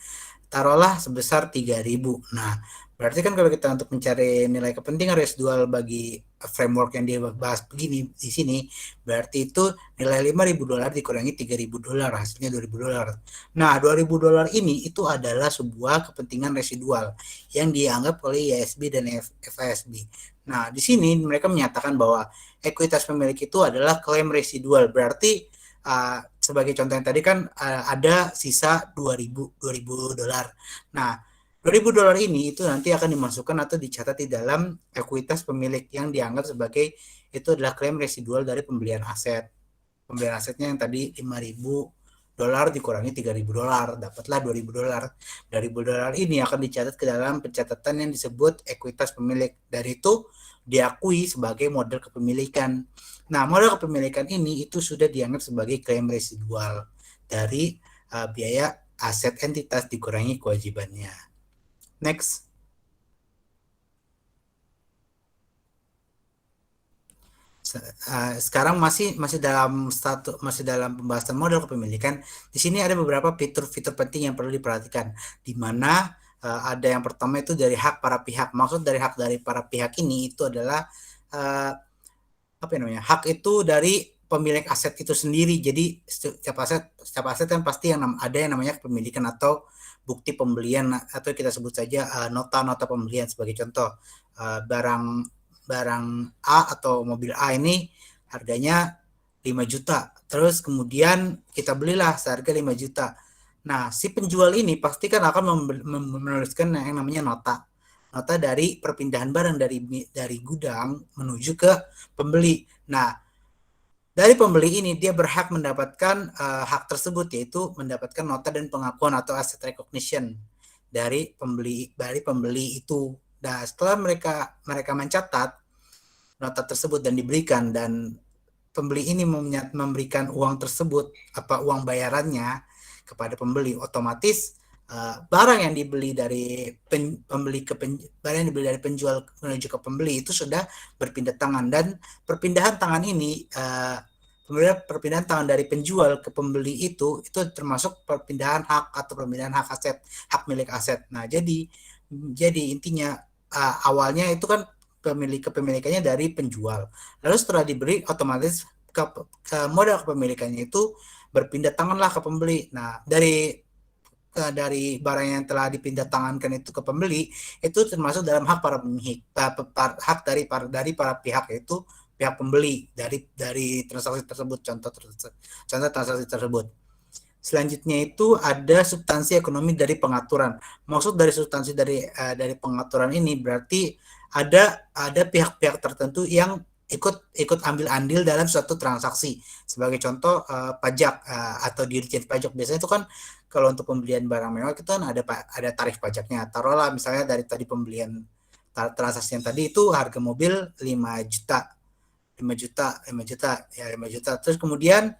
taruhlah sebesar 3.000. Nah, berarti kan kalau kita untuk mencari nilai kepentingan residual bagi framework yang dia bahas begini di sini, berarti itu nilai 5.000 dolar dikurangi 3.000 dolar, hasilnya 2.000 dolar. Nah, 2.000 dolar ini itu adalah sebuah kepentingan residual yang dianggap oleh IASB dan FASB. Nah, di sini mereka menyatakan bahwa ekuitas pemilik itu adalah klaim residual. Berarti sebagai contoh yang tadi kan ada sisa 2.000 dolar. Nah, 2.000 dolar ini itu nanti akan dimasukkan atau dicatat di dalam ekuitas pemilik yang dianggap sebagai itu adalah klaim residual dari pembelian aset. Pembelian asetnya yang tadi 5.000 dolar dikurangi 3.000 dolar, dapatlah 2.000 dolar. 2.000 dolar ini akan dicatat ke dalam pencatatan yang disebut ekuitas pemilik. Dari itu diakui sebagai model kepemilikan. Nah, model kepemilikan ini itu sudah dianggap sebagai klaim residual dari biaya aset entitas dikurangi kewajibannya. Next. Sekarang masih dalam pembahasan model kepemilikan. Di sini ada beberapa fitur-fitur penting yang perlu diperhatikan, di mana ada yang pertama itu dari hak para pihak. Maksud dari hak dari para pihak ini itu adalah hak itu dari pemilik aset itu sendiri. Jadi setiap aset kan pasti ada yang namanya kepemilikan atau bukti pembelian, atau kita sebut saja nota pembelian. Sebagai contoh, barang A atau mobil A ini harganya 5 juta. Terus kemudian kita belilah seharga 5 juta. Nah, si penjual ini pasti kan akan menuliskan yang namanya nota dari perpindahan barang dari gudang menuju ke pembeli. Nah, dari pembeli ini dia berhak mendapatkan hak tersebut, yaitu mendapatkan nota dan pengakuan atau asset recognition dari pembeli itu. Nah, setelah mereka mencatat nota tersebut dan diberikan, dan pembeli ini memberikan uang tersebut, uang bayarannya kepada pembeli, otomatis barang yang dibeli dari barang yang dibeli dari penjual menuju ke pembeli itu sudah berpindah tangan, dan perpindahan tangan ini perpindahan tangan dari penjual ke pembeli itu termasuk perpindahan hak atau perpindahan hak aset, hak milik aset. Nah, jadi intinya awalnya itu kan kepemilikannya dari penjual. Lalu setelah diberi, otomatis ke modal kepemilikannya itu berpindah tanganlah ke pembeli. Nah, dari barang yang telah dipindah tangankan itu ke pembeli itu termasuk dalam hak para pemilik, hak dari para pihak, yaitu pihak pembeli dari transaksi tersebut, contoh transaksi tersebut. Selanjutnya itu ada substansi ekonomi dari pengaturan. Maksud dari substansi dari pengaturan ini berarti ada pihak-pihak tertentu yang ikut ambil andil dalam suatu transaksi. Sebagai contoh pajak atau dirjen pajak. Biasanya itu kan kalau untuk pembelian barang mewah itu kan ada tarif pajaknya. Taruhlah misalnya dari tadi pembelian transaksi yang tadi itu harga mobil 5 juta. 5 juta. Terus kemudian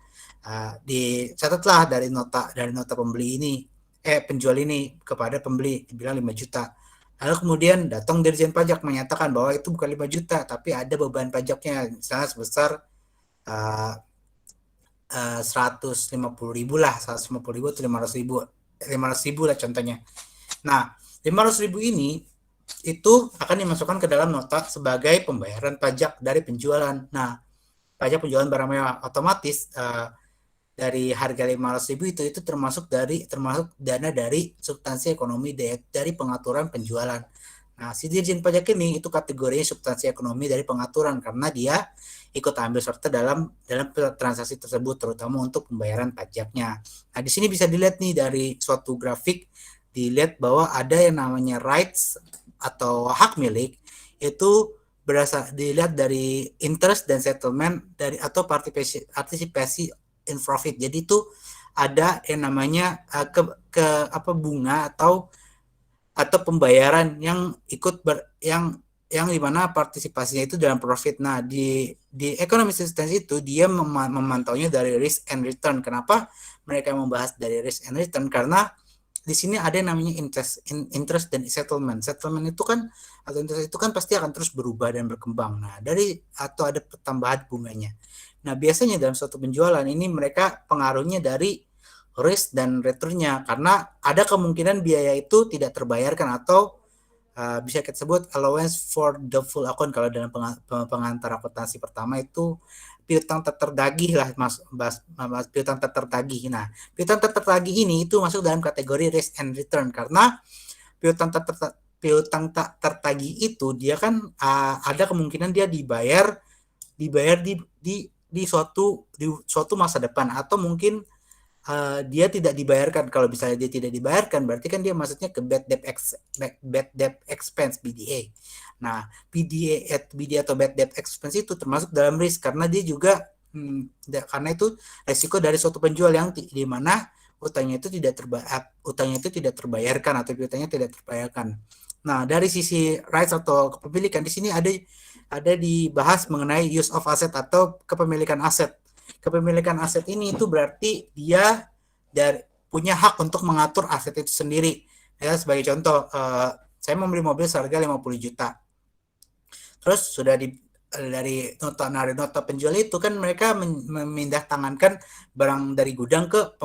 dicatatlah dari nota pembeli ini, penjual ini kepada pembeli, dibilang 5 juta. Lalu kemudian datang Dirjen Pajak menyatakan bahwa itu bukan 5 juta, tapi ada beban pajaknya, misalnya sebesar 150.000 lah, 150.000 atau 500.000 lah contohnya. Nah, 500.000 ini itu akan dimasukkan ke dalam nota sebagai pembayaran pajak dari penjualan. Nah, pajak penjualan barang mewah, otomatis dari harga 500.000 itu termasuk dana dari substansi ekonomi dari pengaturan penjualan. Nah, si Dirjen Pajak ini itu kategorinya substansi ekonomi dari pengaturan karena dia ikut ambil serta dalam transaksi tersebut, terutama untuk pembayaran pajaknya. Nah, di sini bisa dilihat nih dari suatu grafik, dilihat bahwa ada yang namanya rights atau hak milik, itu dilihat dari interest dan settlement atau partisipasi in profit. Jadi itu ada yang namanya bunga atau pembayaran yang yang dimana partisipasinya itu dalam profit. Nah, di economic substance itu dia memantaunya dari risk and return. Kenapa mereka membahas dari risk and return? Karena di sini ada yang namanya interest dan settlement. Settlement itu kan atau interest itu kan pasti akan terus berubah dan berkembang. Nah, atau ada tambahan bunganya. Nah, biasanya dalam suatu penjualan ini mereka pengaruhnya dari risk dan returnnya, karena ada kemungkinan biaya itu tidak terbayarkan atau bisa kita sebut allowance for the full account. Kalau dalam pengantar akuntansi pertama itu piutang tertagih lah, mas piutang tertagih. Nah, piutang tertagih ini itu masuk dalam kategori risk and return karena piutang tak tertagih itu dia kan ada kemungkinan dia dibayar di suatu masa depan, atau mungkin dia tidak dibayarkan. Kalau misalnya dia tidak dibayarkan, berarti kan dia maksudnya ke bad debt expense, BDA. Nah, BDA atau bad debt expense itu termasuk dalam risk karena dia juga karena itu resiko dari suatu penjual yang di mana utangnya itu tidak terbayarkan atau piutangnya tidak terbayarkan. Nah, dari sisi rights atau kepemilikan di sini ada dibahas mengenai use of asset atau kepemilikan aset. Kepemilikan aset ini itu berarti dia punya hak untuk mengatur aset itu sendiri. Ya, sebagai contoh, saya membeli mobil seharga 50 juta. Terus sudah dari nota penjual itu kan mereka memindah tangankan barang dari gudang ke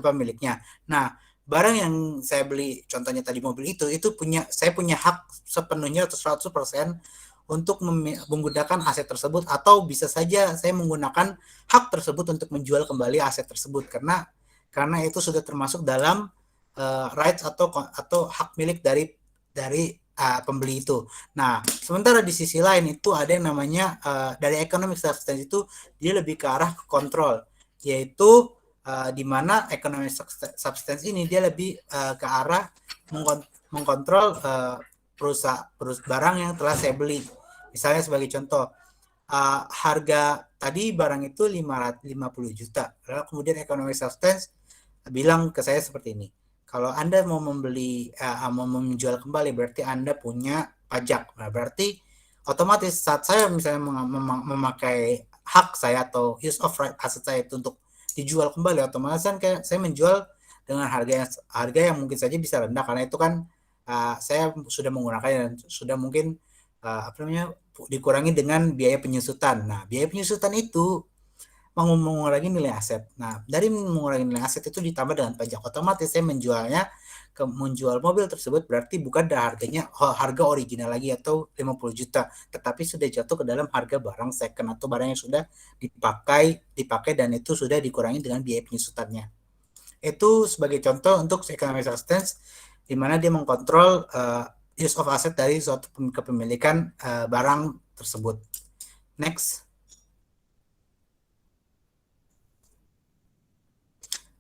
pemiliknya. Nah, barang yang saya beli, contohnya tadi mobil itu saya punya hak sepenuhnya atau 100% untuk menggunakan aset tersebut, atau bisa saja saya menggunakan hak tersebut untuk menjual kembali aset tersebut karena itu sudah termasuk dalam rights atau hak milik dari pembeli itu. Nah, sementara di sisi lain itu ada yang namanya dari economic substance itu dia lebih ke arah kontrol, yaitu di mana economic substance ini dia lebih ke arah mengkontrol barang yang telah saya beli. Misalnya sebagai contoh, harga tadi barang itu 50 juta. Lalu kemudian economic substance bilang ke saya seperti ini. Kalau Anda mau menjual kembali, berarti Anda punya pajak. Nah, berarti otomatis saat saya misalnya memakai hak saya atau use of right aset saya itu untuk dijual kembali, otomatis kan kayak saya menjual dengan harga yang mungkin saja bisa rendah, karena itu kan saya sudah menggunakan dan sudah mungkin dikurangi dengan biaya penyusutan. Nah, biaya penyusutan itu mengurangi nilai aset. Nah, dari mengurangi nilai aset itu ditambah dengan pajak, otomatis saya menjual mobil tersebut berarti bukan harganya harga original lagi atau 50 juta, tetapi sudah jatuh ke dalam harga barang second atau barang yang sudah dipakai dan itu sudah dikurangi dengan biaya penyusutannya. Itu sebagai contoh untuk economic substance, di mana dia mengkontrol use of asset dari suatu kepemilikan barang tersebut. Next.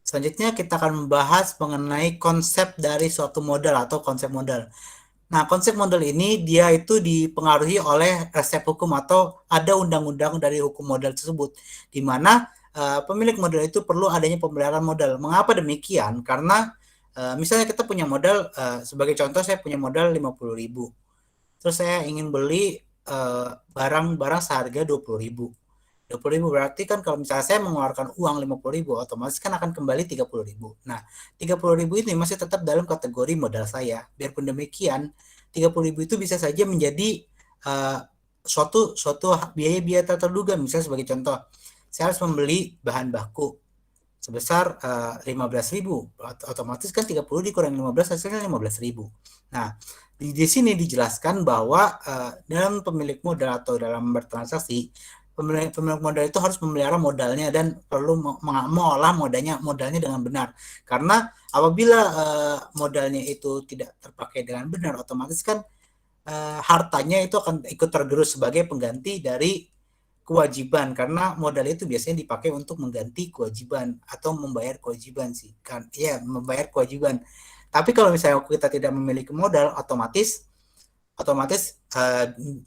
Selanjutnya kita akan membahas mengenai konsep dari suatu modal atau konsep modal. Nah, konsep modal ini dia itu dipengaruhi oleh resep hukum atau ada undang-undang dari hukum modal tersebut, di mana pemilik modal itu perlu adanya pemeliharaan modal. Mengapa demikian? Karena misalnya kita punya modal, sebagai contoh saya punya modal 50.000. Terus saya ingin beli barang seharga 20.000. 20.000 berarti kan kalau misalnya saya mengeluarkan uang 50.000, otomatis kan akan kembali 30.000. Nah, 30.000 ini masih tetap dalam kategori modal saya. Biarpun demikian, 30.000 itu bisa saja menjadi suatu biaya-biaya tak terduga. Misalnya sebagai contoh, saya harus membeli bahan baku sebesar 15.000, otomatis kan 30 dikurangi 15 hasilnya 15.000. Nah, di sini dijelaskan bahwa dalam pemilik modal atau dalam bertransaksi, pemilik modal itu harus memelihara modalnya dan perlu mengolah modalnya dengan benar. Karena apabila modalnya itu tidak terpakai dengan benar, otomatis kan hartanya itu akan ikut tergerus sebagai pengganti dari kewajiban, karena modal itu biasanya dipakai untuk mengganti kewajiban atau membayar kewajiban sih kan, ya membayar kewajiban. Tapi kalau misalnya kita tidak memiliki modal, otomatis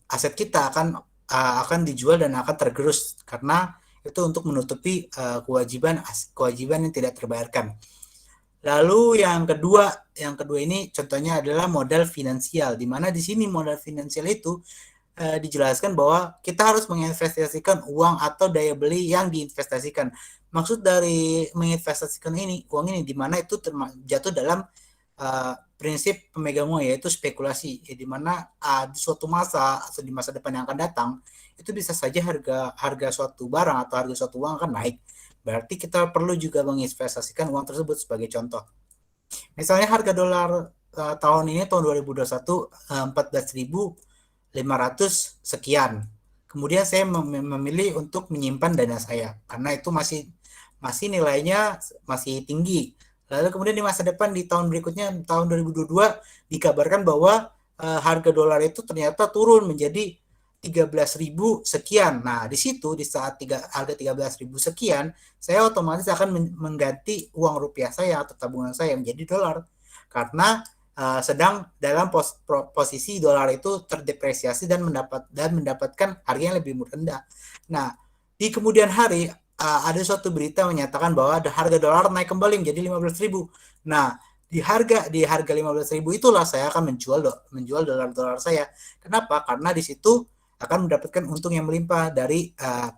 aset kita akan dijual dan akan tergerus, karena itu untuk menutupi kewajiban yang tidak terbayarkan. Lalu yang kedua ini contohnya adalah modal finansial, di mana di sini modal finansial itu dijelaskan bahwa kita harus menginvestasikan uang atau daya beli yang diinvestasikan. Maksud dari menginvestasikan uang ini di mana itu jatuh dalam prinsip pemegang uang, yaitu spekulasi, di mana di suatu masa atau di masa depan yang akan datang itu bisa saja harga suatu barang atau harga suatu uang akan naik. Berarti kita perlu juga menginvestasikan uang tersebut. Sebagai contoh, misalnya harga dolar tahun 2021 14.500 sekian. Kemudian saya memilih untuk menyimpan dana saya karena itu masih nilainya masih tinggi. Lalu kemudian di masa depan, di tahun berikutnya, tahun 2022, dikabarkan bahwa harga dolar itu ternyata turun menjadi 13.000 sekian. Nah, di situ di saat harga 13.000 sekian, saya otomatis akan mengganti uang rupiah saya atau tabungan saya menjadi dolar, karena sedang dalam posisi dolar itu terdepresiasi dan mendapatkan harga yang lebih rendah. Nah, di kemudian hari ada suatu berita menyatakan bahwa harga dolar naik kembali menjadi 15.000. Nah, di harga 15.000 itulah saya akan menjual dolar saya. Kenapa? Karena di situ akan mendapatkan untung yang melimpah dari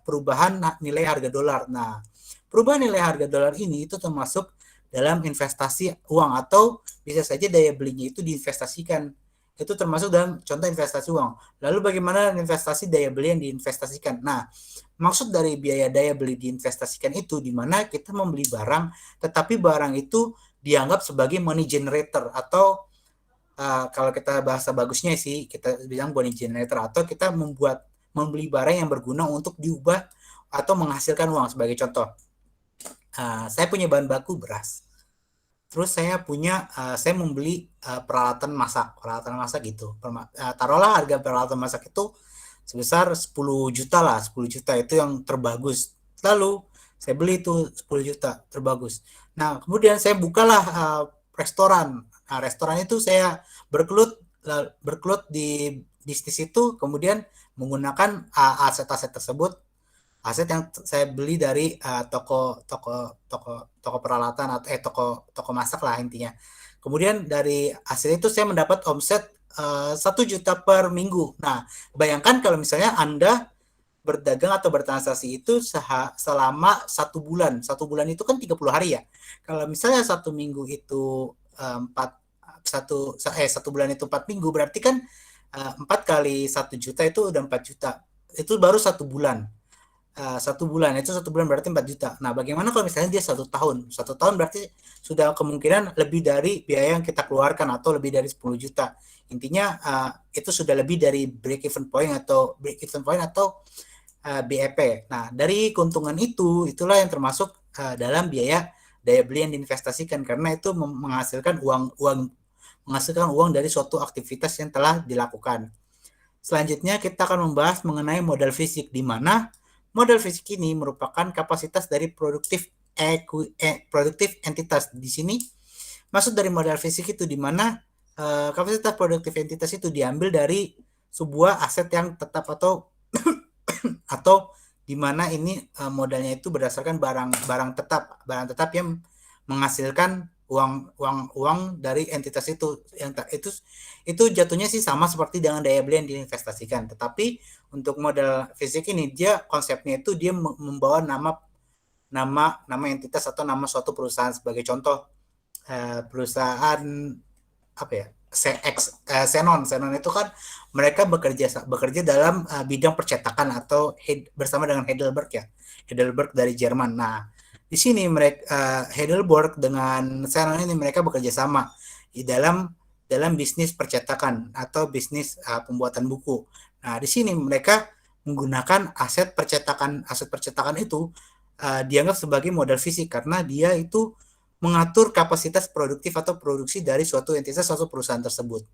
perubahan nilai harga dolar. Nah, perubahan nilai harga dolar ini itu termasuk dalam investasi uang, atau bisa saja daya belinya itu diinvestasikan. Itu termasuk dalam contoh investasi uang. Lalu bagaimana investasi daya beli yang diinvestasikan? Nah, maksud dari biaya daya beli diinvestasikan itu di mana kita membeli barang, tetapi barang itu dianggap sebagai money generator, atau kalau kita bahasa bagusnya sih kita bilang money generator, atau kita membeli barang yang berguna untuk diubah atau menghasilkan uang. Sebagai contoh, saya punya bahan baku beras, terus saya membeli peralatan masak gitu. Taruhlah harga peralatan masak itu sebesar 10 juta lah, 10 juta itu yang terbagus. Lalu saya beli itu 10 juta terbagus. Nah, kemudian saya bukalah restoran. Nah, restoran itu saya berkelut di bisnis itu, kemudian menggunakan aset-aset tersebut, aset yang saya beli dari toko peralatan atau toko masak lah intinya. Kemudian dari hasil itu saya mendapat omset 1 juta per minggu. Nah, bayangkan kalau misalnya Anda berdagang atau bertransaksi itu selama 1 bulan. 1 bulan itu kan 30 hari ya. Kalau misalnya 1 minggu itu 1 bulan itu 4 minggu, berarti kan 4 kali 1 juta itu udah 4 juta. Itu baru 1 bulan. 1 bulan itu 1 bulan berarti 4 juta. Nah, bagaimana kalau misalnya dia 1 tahun? 1 tahun berarti sudah kemungkinan lebih dari biaya yang kita keluarkan atau lebih dari 10 juta. Intinya itu sudah lebih dari break even point atau BEP. Nah, dari keuntungan itulah yang termasuk dalam biaya daya beli yang diinvestasikan, karena itu menghasilkan uang dari suatu aktivitas yang telah dilakukan. Selanjutnya kita akan membahas mengenai modal fisik, di mana modal fisik ini merupakan kapasitas dari produktif entitas. Di sini maksud dari modal fisik itu di mana kapasitas produktif entitas itu diambil dari sebuah aset yang tetap atau di mana ini modalnya itu berdasarkan barang tetap yang menghasilkan uang dari entitas itu. Itu jatuhnya sih sama seperti dengan daya beli yang diinvestasikan, tetapi untuk modal fisik ini dia konsepnya itu dia membawa nama entitas atau nama suatu perusahaan. Sebagai contoh perusahaan apa ya, Xenon itu kan mereka bekerja dalam bidang percetakan atau bersama dengan Heidelberg dari Jerman. Nah, di sini mereka Heidelberg dengan Xenon ini mereka bekerja sama di dalam bisnis percetakan atau bisnis pembuatan buku. Nah, di sini mereka menggunakan aset percetakan itu dianggap sebagai modal fisik karena dia itu mengatur kapasitas produktif atau produksi dari suatu entitas, suatu perusahaan tersebut.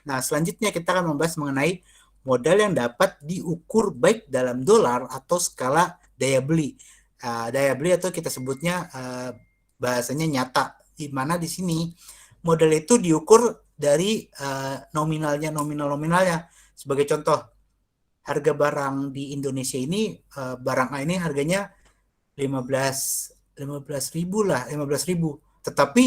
Nah, selanjutnya kita akan membahas mengenai modal yang dapat diukur baik dalam dolar atau skala daya beli. Daya beli atau kita sebutnya bahasanya nyata, di mana di sini modal itu diukur dari nominalnya. Sebagai contoh, harga barang di Indonesia ini, barang A ini harganya 15.000. Tetapi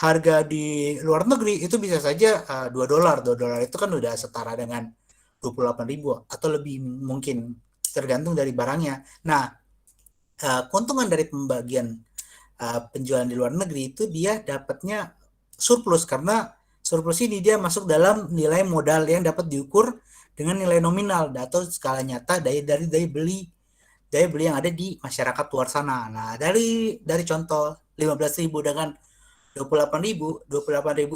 harga di luar negeri itu bisa saja $2. $2 itu kan udah setara dengan 28.000 atau lebih mungkin, tergantung dari barangnya. Nah, keuntungan dari pembagian penjualan di luar negeri itu dia dapatnya surplus, karena surplus ini dia masuk dalam nilai modal yang dapat diukur dengan nilai nominal atau skala nyata dari daya beli yang ada di masyarakat luar sana. Nah, dari contoh 15.000 dengan 28.000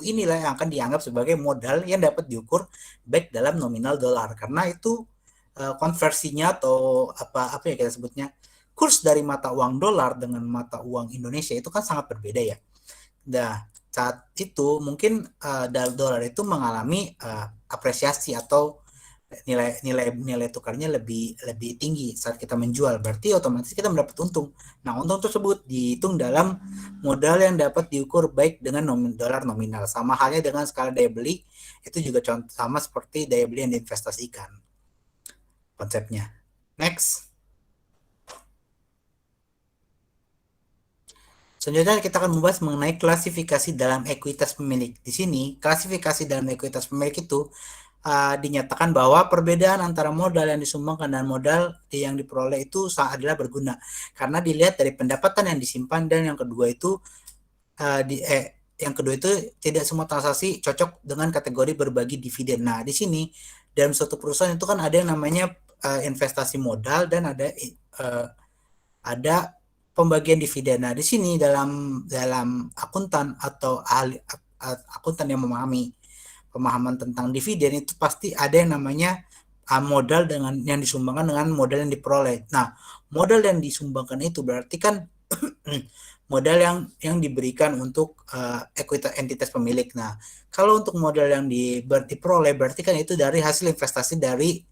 inilah yang akan dianggap sebagai modal yang dapat diukur baik dalam nominal dolar, karena itu konversinya atau apa ya kita sebutnya, kurs dari mata uang dolar dengan mata uang Indonesia itu kan sangat berbeda ya. Nah, saat itu mungkin dolar itu mengalami apresiasi atau nilai tukarnya lebih tinggi saat kita menjual, berarti otomatis kita mendapat untung. Nah, untung tersebut dihitung dalam modal yang dapat diukur baik dengan dolar nominal. Sama halnya dengan skala daya beli, itu juga sama seperti daya beli yang diinvestasikan konsepnya. Next. Selanjutnya kita akan membahas mengenai klasifikasi dalam ekuitas pemilik. Di sini, klasifikasi dalam ekuitas pemilik itu dinyatakan bahwa perbedaan antara modal yang disumbangkan dan modal yang diperoleh itu adalah berguna karena dilihat dari pendapatan yang disimpan, dan yang kedua itu tidak semua transaksi cocok dengan kategori berbagi dividen. Nah, di sini dalam suatu perusahaan itu kan ada yang namanya investasi modal dan ada pembagian dividen. Nah, di sini dalam akuntan atau ahli akuntan yang memahami pemahaman tentang dividen itu pasti ada yang namanya modal dengan yang disumbangkan dengan modal yang diperoleh. Nah, modal yang disumbangkan itu berarti kan modal yang diberikan untuk entitas pemilik. Nah, kalau untuk modal yang diperoleh berarti kan itu dari hasil investasi dari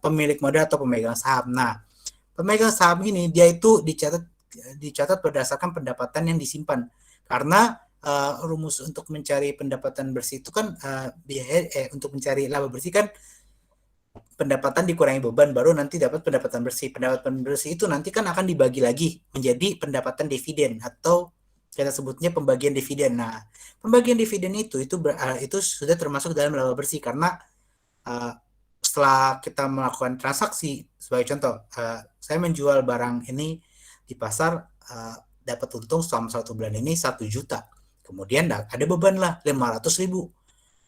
pemilik modal atau pemegang saham. Nah, pemegang saham ini dia itu dicatat berdasarkan pendapatan yang disimpan, karena rumus untuk mencari pendapatan bersih itu kan untuk mencari laba bersih kan pendapatan dikurangi beban baru nanti dapat pendapatan bersih. Pendapatan bersih itu nanti kan akan dibagi lagi menjadi pendapatan dividen atau kita sebutnya pembagian dividen. Nah, pembagian dividen itu sudah termasuk dalam laba bersih karena setelah kita melakukan transaksi, sebagai contoh, saya menjual barang ini di pasar, dapat untung selama 1 bulan ini 1 juta. Kemudian ada beban lah 500.000.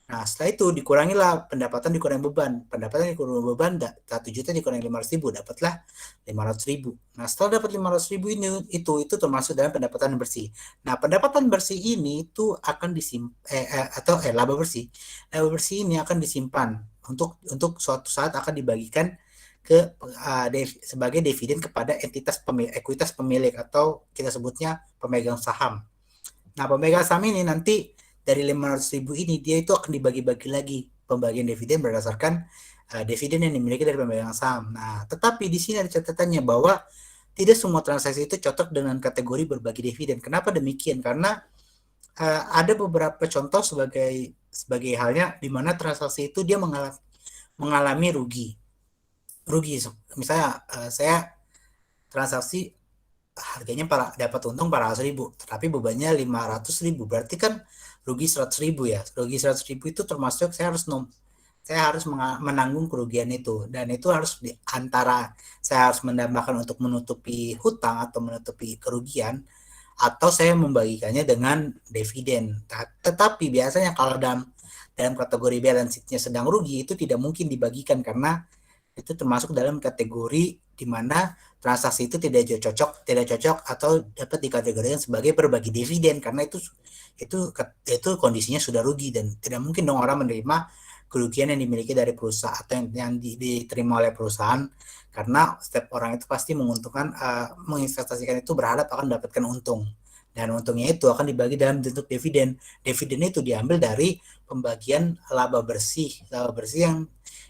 Nah, setelah itu dikurangilah dikurangi beban, 1 juta dikurangi 500.000, dapatlah 500.000. Nah, setelah dapat 500.000 ini, itu termasuk dalam pendapatan bersih. Nah, pendapatan bersih ini itu akan laba bersih. Laba bersih ini akan disimpan untuk suatu saat akan dibagikan sebagai dividen kepada ekuitas pemilik atau kita sebutnya pemegang saham. Nah, pemegang saham ini nanti dari 500.000 ini dia itu akan dibagi-bagi lagi pembagian dividen berdasarkan dividen yang dimiliki dari pemegang saham. Nah, tetapi di sini ada catatannya bahwa tidak semua transaksi itu cocok dengan kategori berbagi dividen. Kenapa demikian? Karena ada beberapa contoh sebagai halnya di mana transaksi itu dia mengalami rugi. Misalnya saya transaksi harganya dapat untung 400.000, tetapi bebannya 500.000, berarti kan rugi 100.000 ya. Rugi 100.000 itu termasuk saya harus menanggung kerugian itu, dan itu harus antara saya harus menambahkan untuk menutupi hutang atau menutupi kerugian, atau saya membagikannya dengan dividen. Tetapi biasanya kalau dalam kategori balance sheet-nya sedang rugi, itu tidak mungkin dibagikan karena itu termasuk dalam kategori di mana transaksi itu tidak cocok atau dapat dikategorikan sebagai berbagi dividen, karena itu kondisinya sudah rugi dan tidak mungkin dong orang menerima kerugian yang dimiliki dari perusahaan atau yang diterima oleh perusahaan, karena setiap orang itu pasti menginvestasikan itu berharap akan mendapatkan untung, dan untungnya itu akan dibagi dalam bentuk dividen. Dividen itu diambil dari pembagian laba bersih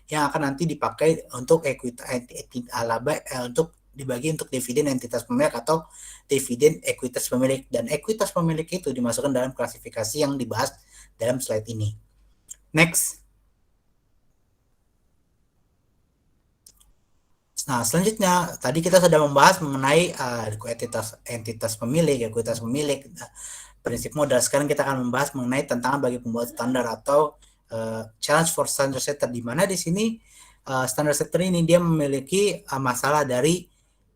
yang akan nanti dipakai untuk untuk dibagi untuk dividen entitas pemilik atau dividen ekuitas pemilik, dan ekuitas pemilik itu dimasukkan dalam klasifikasi yang dibahas dalam slide ini. Next. Nah, selanjutnya tadi kita sudah membahas mengenai entitas pemilik, ekuitas pemilik, prinsip modal. Sekarang kita akan membahas mengenai tantangan bagi pembuat standar atau challenge for standard setter, di mana di sini standard setter ini dia memiliki masalah dari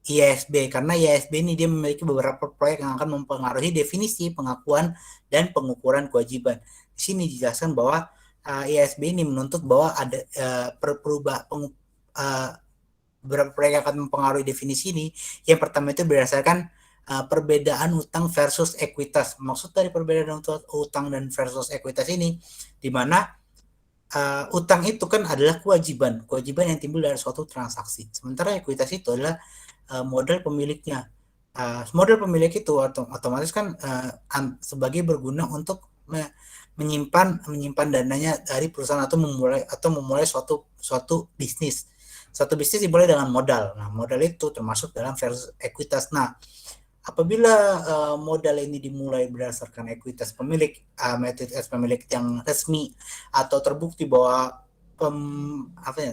IASB, karena IASB ini dia memiliki beberapa proyek yang akan mempengaruhi definisi, pengakuan, dan pengukuran kewajiban. Di sini dijelaskan bahwa IASB ini menuntut bahwa ada beberapa proyek yang akan mempengaruhi definisi ini. Yang pertama itu berdasarkan perbedaan utang versus ekuitas. Maksud dari perbedaan utang dan versus ekuitas ini, di mana utang itu kan adalah kewajiban yang timbul dari suatu transaksi. Sementara ekuitas itu adalah modal pemiliknya. Modal pemilik itu otomatis kan sebagai berguna untuk menyimpan dananya dari perusahaan atau memulai suatu bisnis. Suatu bisnis dimulai dengan modal. Nah, modal itu termasuk dalam versus ekuitas. Nah, apabila modal ini dimulai berdasarkan ekuitas pemilik, ekuitas pemilik yang resmi atau terbukti bahwa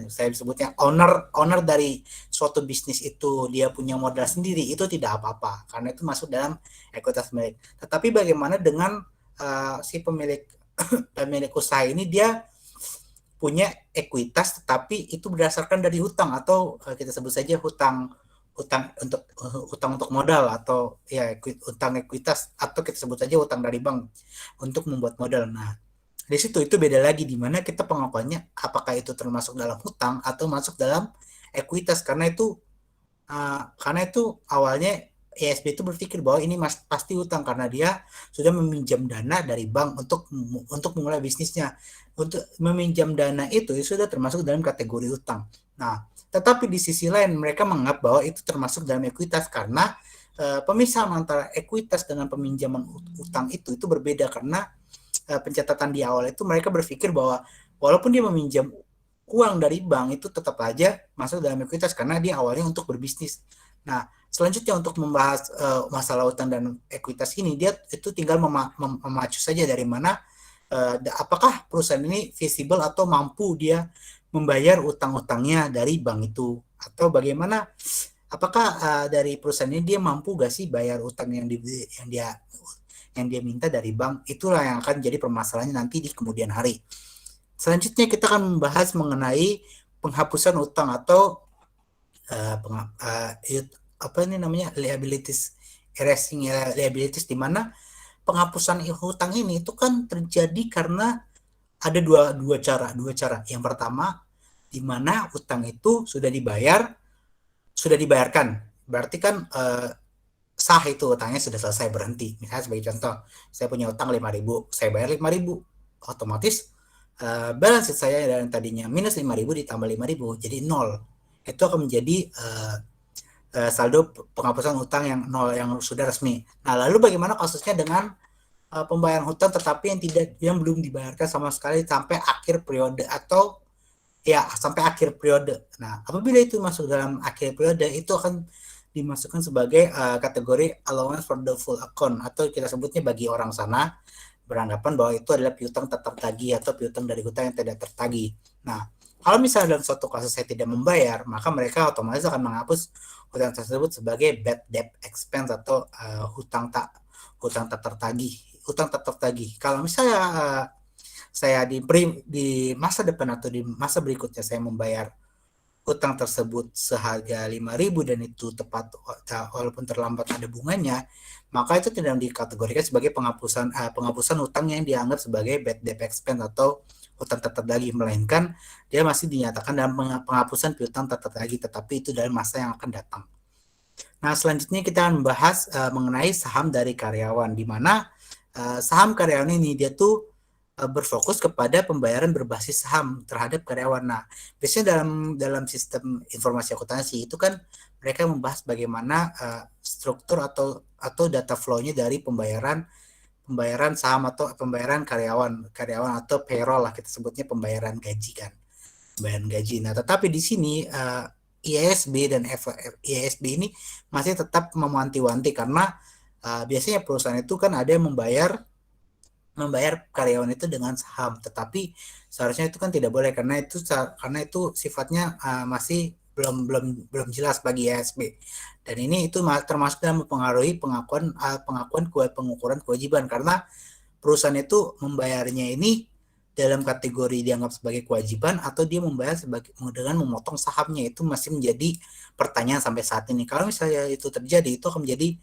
saya sebutnya owner dari suatu bisnis itu dia punya modal sendiri, itu tidak apa-apa karena itu masuk dalam ekuitas pemilik. Tetapi bagaimana dengan si pemilik usaha ini, dia punya ekuitas tetapi itu berdasarkan dari hutang atau kita sebut saja hutang untuk modal, atau ya hutang ekuitas, atau kita sebut saja hutang dari bank untuk membuat modal. Nah, di situ itu beda lagi, di mana kita pengakuannya apakah itu termasuk dalam hutang atau masuk dalam ekuitas, karena itu awalnya IASB itu berpikir bahwa ini pasti hutang karena dia sudah meminjam dana dari bank untuk memulai bisnisnya. Untuk meminjam dana itu sudah termasuk dalam kategori hutang. Nah, tetapi di sisi lain mereka menganggap bahwa itu termasuk dalam ekuitas karena pemisahan antara ekuitas dengan peminjaman utang itu berbeda, karena pencatatan di awal itu mereka berpikir bahwa walaupun dia meminjam uang dari bank itu tetap aja masuk dalam ekuitas karena dia awalnya untuk berbisnis. Nah, selanjutnya untuk membahas masalah hutang dan ekuitas ini, dia itu tinggal memacu saja dari mana apakah perusahaan ini visible atau mampu dia membayar utang-utangnya dari bank itu, atau bagaimana apakah dari perusahaan ini dia mampu gak sih bayar utang yang yang dia minta dari bank, itulah yang akan jadi permasalahannya nanti di kemudian hari. Selanjutnya kita akan membahas mengenai penghapusan utang atau apa ini namanya, liabilities, erasing liabilities, di mana penghapusan hutang ini itu kan terjadi karena ada dua cara. Yang pertama, di mana utang itu sudah dibayarkan, berarti kan sah, itu utangnya sudah selesai, berhenti. Misalnya sebagai contoh, saya punya utang 5.000, saya bayar 5.000, otomatis balance sheet saya yang tadinya minus 5.000 ditambah 5.000 jadi 0. Itu akan menjadi saldo penghapusan utang yang 0, yang sudah resmi. Nah, lalu bagaimana kasusnya dengan pembayaran hutang tetapi yang belum dibayarkan sama sekali sampai akhir periode, atau ya sampai akhir periode. Nah, apabila itu masuk dalam akhir periode, itu akan dimasukkan sebagai kategori allowance for doubtful account, atau kita sebutnya bagi orang sana beranggapan bahwa itu adalah piutang tak tertagih atau piutang dari hutang yang tidak tertagih. Nah, kalau misalnya dalam suatu kasus saya tidak membayar, maka mereka otomatis akan menghapus hutang tersebut sebagai bad debt expense atau hutang tak tertagih. Kalau misalnya saya di masa depan atau di masa berikutnya saya membayar utang tersebut seharga 5.000 dan itu tepat walaupun terlambat ada bunganya, maka itu tidak dikategorikan sebagai penghapusan utang yang dianggap sebagai bad debt expense atau hutang tak tertagih, melainkan dia masih dinyatakan dalam penghapusan piutang tak tertagih, tetapi itu dalam masa yang akan datang. Nah, selanjutnya kita akan membahas mengenai saham dari karyawan, di mana saham karyawan ini dia tuh berfokus kepada pembayaran berbasis saham terhadap karyawan. Nah, biasanya dalam sistem informasi akuntansi itu kan mereka membahas bagaimana struktur atau data flow-nya dari pembayaran saham atau pembayaran karyawan atau payroll lah, kita sebutnya pembayaran gaji kan. Pembayaran gaji. Nah, tetapi di sini IASB dan IASB ini masih tetap mewanti-wanti karena biasanya perusahaan itu kan ada yang membayar karyawan itu dengan saham, tetapi seharusnya itu kan tidak boleh karena itu sifatnya masih belum jelas bagi IASB, dan ini itu termasuk dalam mempengaruhi pengukuran kewajiban, karena perusahaan itu membayarnya ini dalam kategori dianggap sebagai kewajiban atau dia membayar dengan memotong sahamnya, itu masih menjadi pertanyaan sampai saat ini. Kalau misalnya itu terjadi, itu akan menjadi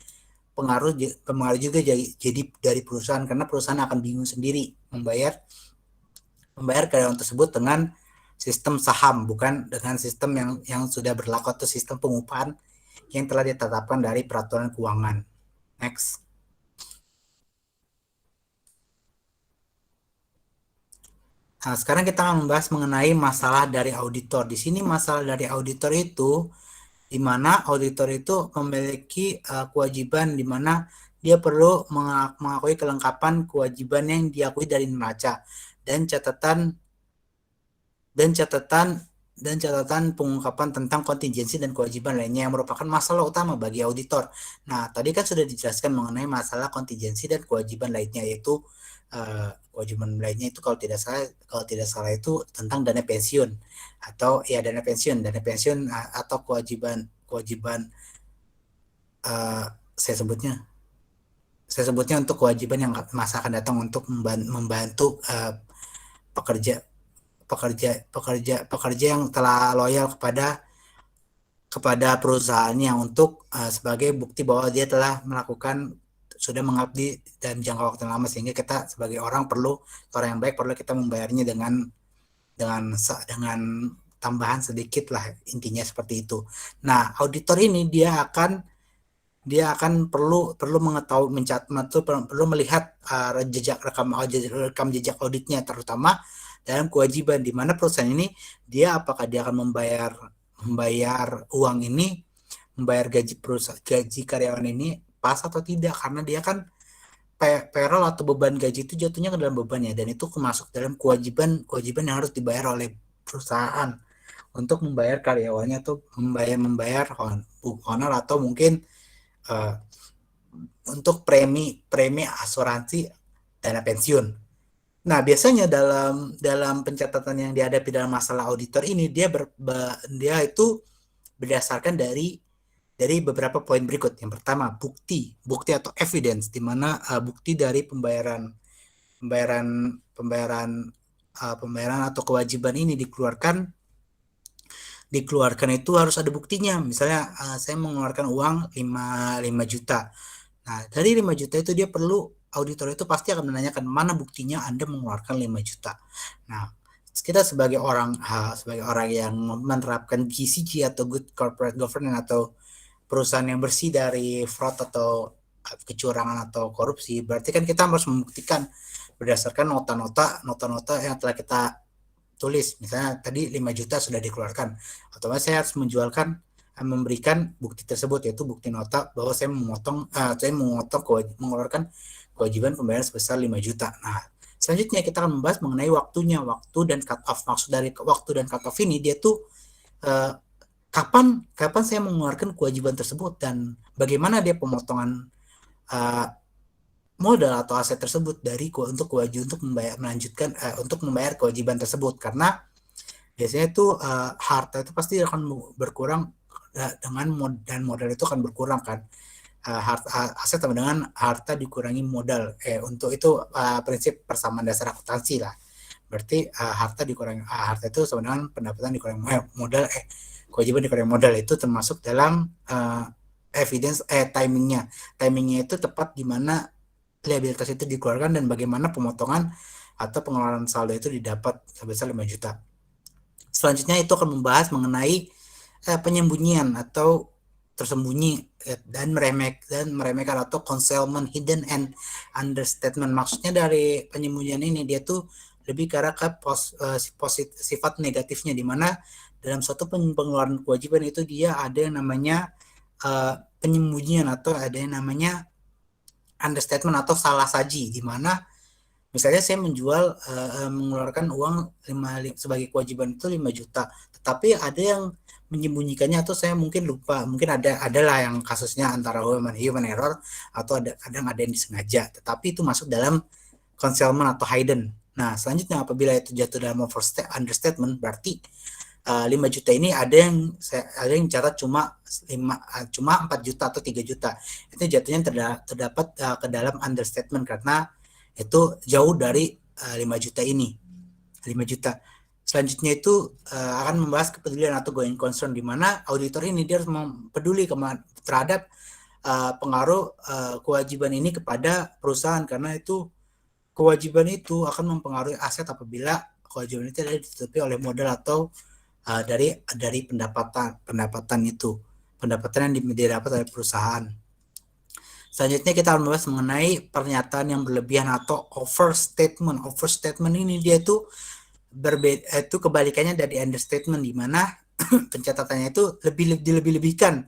pengaruh juga jadi dari perusahaan, karena perusahaan akan bingung sendiri membayar karyawan tersebut dengan sistem saham, bukan dengan sistem yang sudah berlaku atau sistem pengupahan yang telah ditetapkan dari peraturan keuangan. Next. Nah, sekarang kita akan membahas mengenai masalah dari auditor. Di sini masalah dari auditor itu di mana auditor itu memiliki kewajiban di mana dia perlu mengakui kelengkapan kewajiban yang diakui dari neraca dan catatan pengungkapan tentang kontingensi dan kewajiban lainnya yang merupakan masalah utama bagi auditor. Nah, tadi kan sudah dijelaskan mengenai masalah kontingensi dan kewajiban lainnya, yaitu kewajiban lainnya itu kalau tidak salah itu tentang dana pensiun atau ya dana pensiun atau kewajiban saya sebutnya untuk kewajiban yang masa akan datang untuk membantu pekerja yang telah loyal kepada perusahaannya untuk sebagai bukti bahwa dia telah sudah mengabdi dalam jangka waktu lama, sehingga kita sebagai orang yang baik perlu kita membayarnya dengan tambahan sedikit lah, intinya seperti itu. Nah, auditor ini dia akan perlu mengetahui, perlu melihat rekam jejak auditnya, terutama dalam kewajiban, di mana perusahaan ini apakah dia akan membayar uang ini, membayar gaji karyawan ini pas atau tidak, karena dia kan payroll atau beban gaji itu jatuhnya ke dalam bebannya, dan itu masuk dalam kewajiban yang harus dibayar oleh perusahaan untuk membayar karyawannya, atau membayar honor atau mungkin untuk premi asuransi dana pensiun. Nah, biasanya dalam pencatatan yang dihadapi dalam masalah auditor ini dia itu berdasarkan dari dari beberapa poin berikut. Yang pertama, bukti atau evidence, di mana bukti dari pembayaran atau kewajiban ini dikeluarkan itu harus ada buktinya. Misalnya saya mengeluarkan uang 5 juta. Nah, dari 5 juta itu dia perlu, auditor itu pasti akan menanyakan mana buktinya Anda mengeluarkan 5 juta. Nah, kita sebagai orang yang menerapkan GCG atau Good Corporate Governance atau perusahaan yang bersih dari fraud atau kecurangan atau korupsi, berarti kan kita harus membuktikan berdasarkan nota-nota yang telah kita tulis. Misalnya tadi 5 juta sudah dikeluarkan, otomatis saya harus memberikan bukti tersebut, yaitu bukti nota bahwa saya mengeluarkan kewajiban pembayaran sebesar 5 juta. Nah, selanjutnya kita akan membahas mengenai waktu dan cut off. Maksud dari waktu dan cut off ini, dia tuh kapan saya mengeluarkan kewajiban tersebut dan bagaimana dia pemotongan modal atau aset tersebut untuk membayar kewajiban tersebut. Karena biasanya itu harta itu pasti akan berkurang dan modal itu akan berkurang kan. Aset sama dengan harta dikurangi modal. Untuk itu prinsip persamaan dasar akuntansi lah. Berarti harta itu sama dengan pendapatan dikurangi modal. Kewajiban dikurangi modal itu termasuk dalam evidence timingnya. Timingnya itu tepat di mana liabilitas itu dikeluarkan dan bagaimana pemotongan atau pengeluaran saldo itu didapat sebesar 5 juta. Selanjutnya itu akan membahas mengenai penyembunyian atau tersembunyi dan meremehkan atau concealment, hidden and understatement. Maksudnya dari penyembunyian ini dia tuh lebih ke arah ke sifat negatifnya, di mana dalam suatu pengeluaran kewajiban itu dia ada yang namanya penyembunyian atau ada yang namanya understatement atau salah saji, di mana misalnya saya mengeluarkan uang sebagai kewajiban itu 5 juta, tetapi ada yang menyembunyikannya atau saya mungkin lupa, mungkin adalah yang kasusnya antara human error atau ada yang disengaja, tetapi itu masuk dalam concealment atau hidden. Nah, selanjutnya apabila itu jatuh dalam understatement, berarti 5 juta ini ada yang catat cuma 4 juta atau 3 juta. Itu jatuhnya terdapat ke dalam understatement karena itu jauh dari 5 juta ini. 5 juta. Selanjutnya itu akan membahas kepedulian atau going concern, di mana auditor ini dia harus peduli terhadap pengaruh kewajiban ini kepada perusahaan, karena itu kewajiban itu akan mempengaruhi aset apabila kewajiban itu ditutupi oleh modal atau dari pendapatan yang didapat oleh perusahaan. Selanjutnya kita akan membahas mengenai pernyataan yang berlebihan atau overstatement. Overstatement ini dia itu kebalikannya dari understatement, di mana pencatatannya itu dilebih-lebihkan.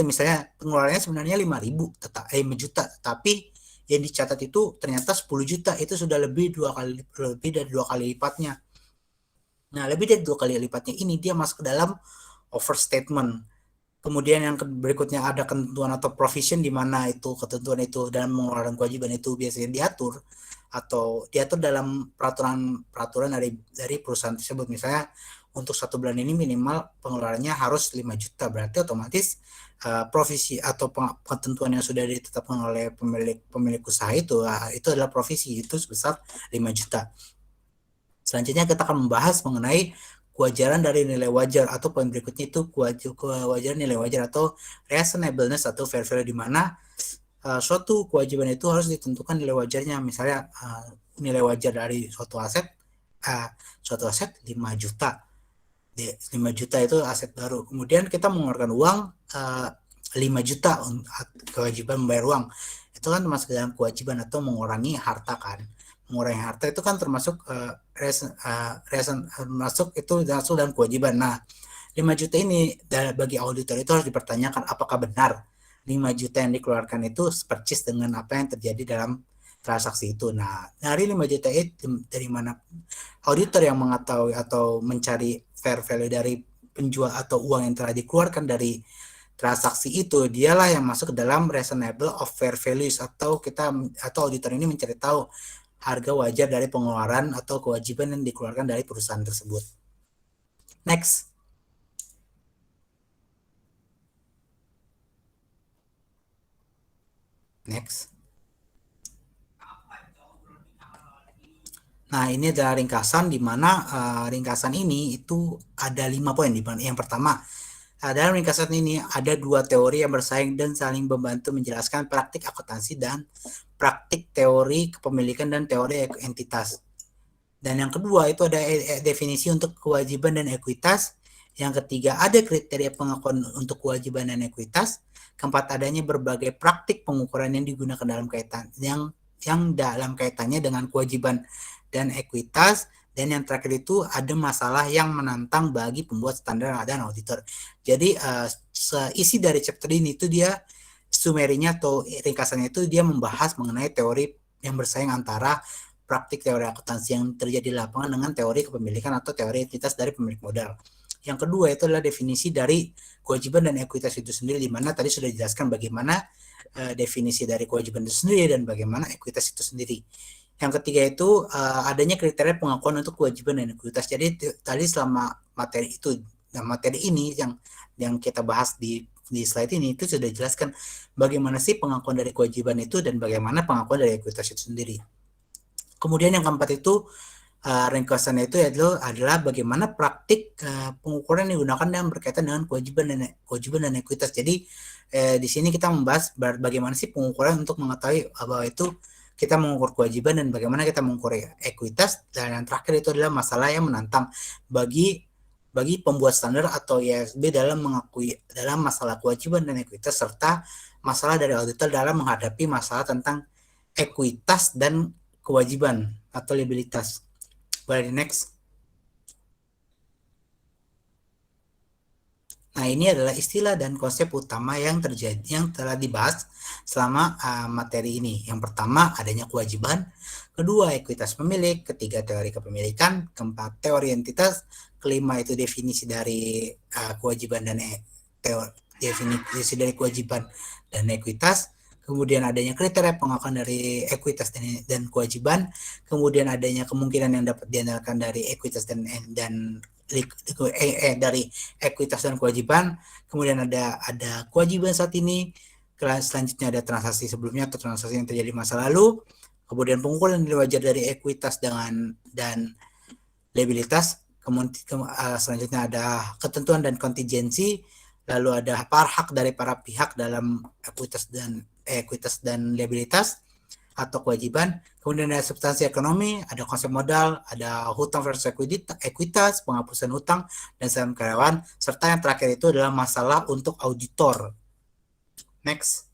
Misalnya pengeluarannya sebenarnya 5 juta, tapi yang dicatat itu ternyata 10 juta. Itu sudah lebih dari 2 kali lipatnya. Nah, lebih dari 2 kali lipatnya ini dia masuk ke dalam overstatement. Kemudian yang berikutnya ada ketentuan atau provision, di mana itu ketentuan itu dalam mengeluarkan kewajiban itu biasanya diatur dalam peraturan dari perusahaan tersebut. Misalnya untuk 1 bulan ini minimal pengeluarannya harus 5 juta, berarti otomatis provisi atau ketentuan yang sudah ditetapkan oleh pemilik usaha itu adalah provisi itu sebesar 5 juta. Selanjutnya kita akan membahas mengenai kewajaran dari nilai wajar, atau poin berikutnya itu kewajaran nilai wajar atau reasonableness atau fair value, di mana suatu kewajiban itu harus ditentukan nilai wajarnya. Misalnya nilai wajar dari suatu aset 5 juta. 5 juta itu aset baru. Kemudian kita mengeluarkan uang 5 juta kewajiban membayar uang. Itu kan termasuk dalam kewajiban atau mengurangi harta kan. Mengurangi harta itu kan termasuk masuk dalam kewajiban. Nah, 5 juta ini bagi auditor itu harus dipertanyakan apakah benar 5 juta yang dikeluarkan itu persis dengan apa yang terjadi dalam transaksi itu. Nah, dari 5 juta itu dari mana auditor yang mengetahui atau mencari fair value dari penjual atau uang yang telah dikeluarkan dari transaksi itu, dialah yang masuk ke dalam reasonable of fair values, atau auditor ini mencari tahu harga wajar dari pengeluaran atau kewajiban yang dikeluarkan dari perusahaan tersebut. Next. Next. Nah, ini adalah ringkasan di mana ringkasan ini itu ada 5 poin. Yang pertama, dalam ringkasan ini ada 2 teori yang bersaing dan saling membantu menjelaskan praktik akuntansi dan praktik teori kepemilikan dan teori entitas. Dan yang kedua itu ada definisi untuk kewajiban dan ekuitas. Yang ketiga ada kriteria pengakuan untuk kewajiban dan ekuitas. Keempat adanya berbagai praktik pengukuran yang digunakan dalam kaitan yang dalam kaitannya dengan kewajiban dan ekuitas. Dan yang terakhir itu ada masalah yang menantang bagi pembuat standar dan auditor. Jadi isi dari chapter ini itu dia sumerinya atau ringkasannya itu dia membahas mengenai teori yang bersaing antara praktik teori akuntansi yang terjadi di lapangan dengan teori kepemilikan atau teori entitas dari pemilik modal. Yang kedua itu adalah definisi dari kewajiban dan ekuitas itu sendiri, di mana tadi sudah dijelaskan bagaimana definisi dari kewajiban itu sendiri dan bagaimana ekuitas itu sendiri. Yang ketiga itu adanya kriteria pengakuan untuk kewajiban dan ekuitas. Jadi tadi selama materi itu, nah materi ini yang kita bahas di slide ini itu sudah dijelaskan bagaimana sih pengakuan dari kewajiban itu dan bagaimana pengakuan dari ekuitas itu sendiri. Kemudian yang keempat itu ringkasannya itu adalah bagaimana praktik pengukuran yang digunakan dan berkaitan dengan kewajiban dan ekuitas. Jadi di sini kita membahas bagaimana sih pengukuran untuk mengetahui bahwa itu kita mengukur kewajiban dan bagaimana kita mengukur ekuitas. Dan yang terakhir itu adalah masalah yang menantang bagi pembuat standar atau IASB dalam masalah kewajiban dan ekuitas, serta masalah dari auditor dalam menghadapi masalah tentang ekuitas dan kewajiban atau liabilitas. Boleh next. Nah, ini adalah istilah dan konsep utama yang telah dibahas selama materi ini. Yang pertama, adanya kewajiban. Kedua, ekuitas pemilik. Ketiga, teori kepemilikan. Keempat, teori entitas. Kelima, itu definisi dari kewajiban dan definisi dari kewajiban dan ekuitas. Kemudian adanya kriteria pengakuan dari ekuitas dan kewajiban. Kemudian adanya kemungkinan yang dapat diandalkan dari ekuitas dan dari ekuitas dan kewajiban. Kemudian ada kewajiban saat ini. Selanjutnya ada transaksi sebelumnya atau transaksi yang terjadi masa lalu. Kemudian pengukuran nilai wajar dari ekuitas dan liabilitas. Selanjutnya ada ketentuan dan kontingensi. Lalu ada hak dari para pihak dalam ekuitas dan liabilitas atau kewajiban. Kemudian ada substansi ekonomi, ada konsep modal, ada hutang versus ekuitas, penghapusan hutang, dan saham karyawan, serta yang terakhir itu adalah masalah untuk auditor. Next.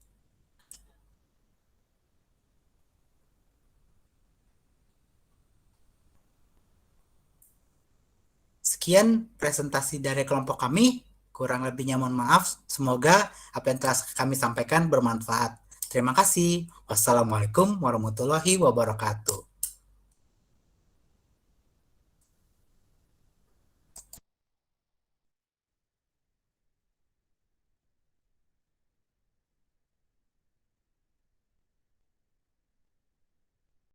Sekian presentasi dari kelompok kami. Kurang lebihnya mohon maaf. Semoga apa yang telah kami sampaikan bermanfaat. Terima kasih. Wassalamualaikum warahmatullahi wabarakatuh.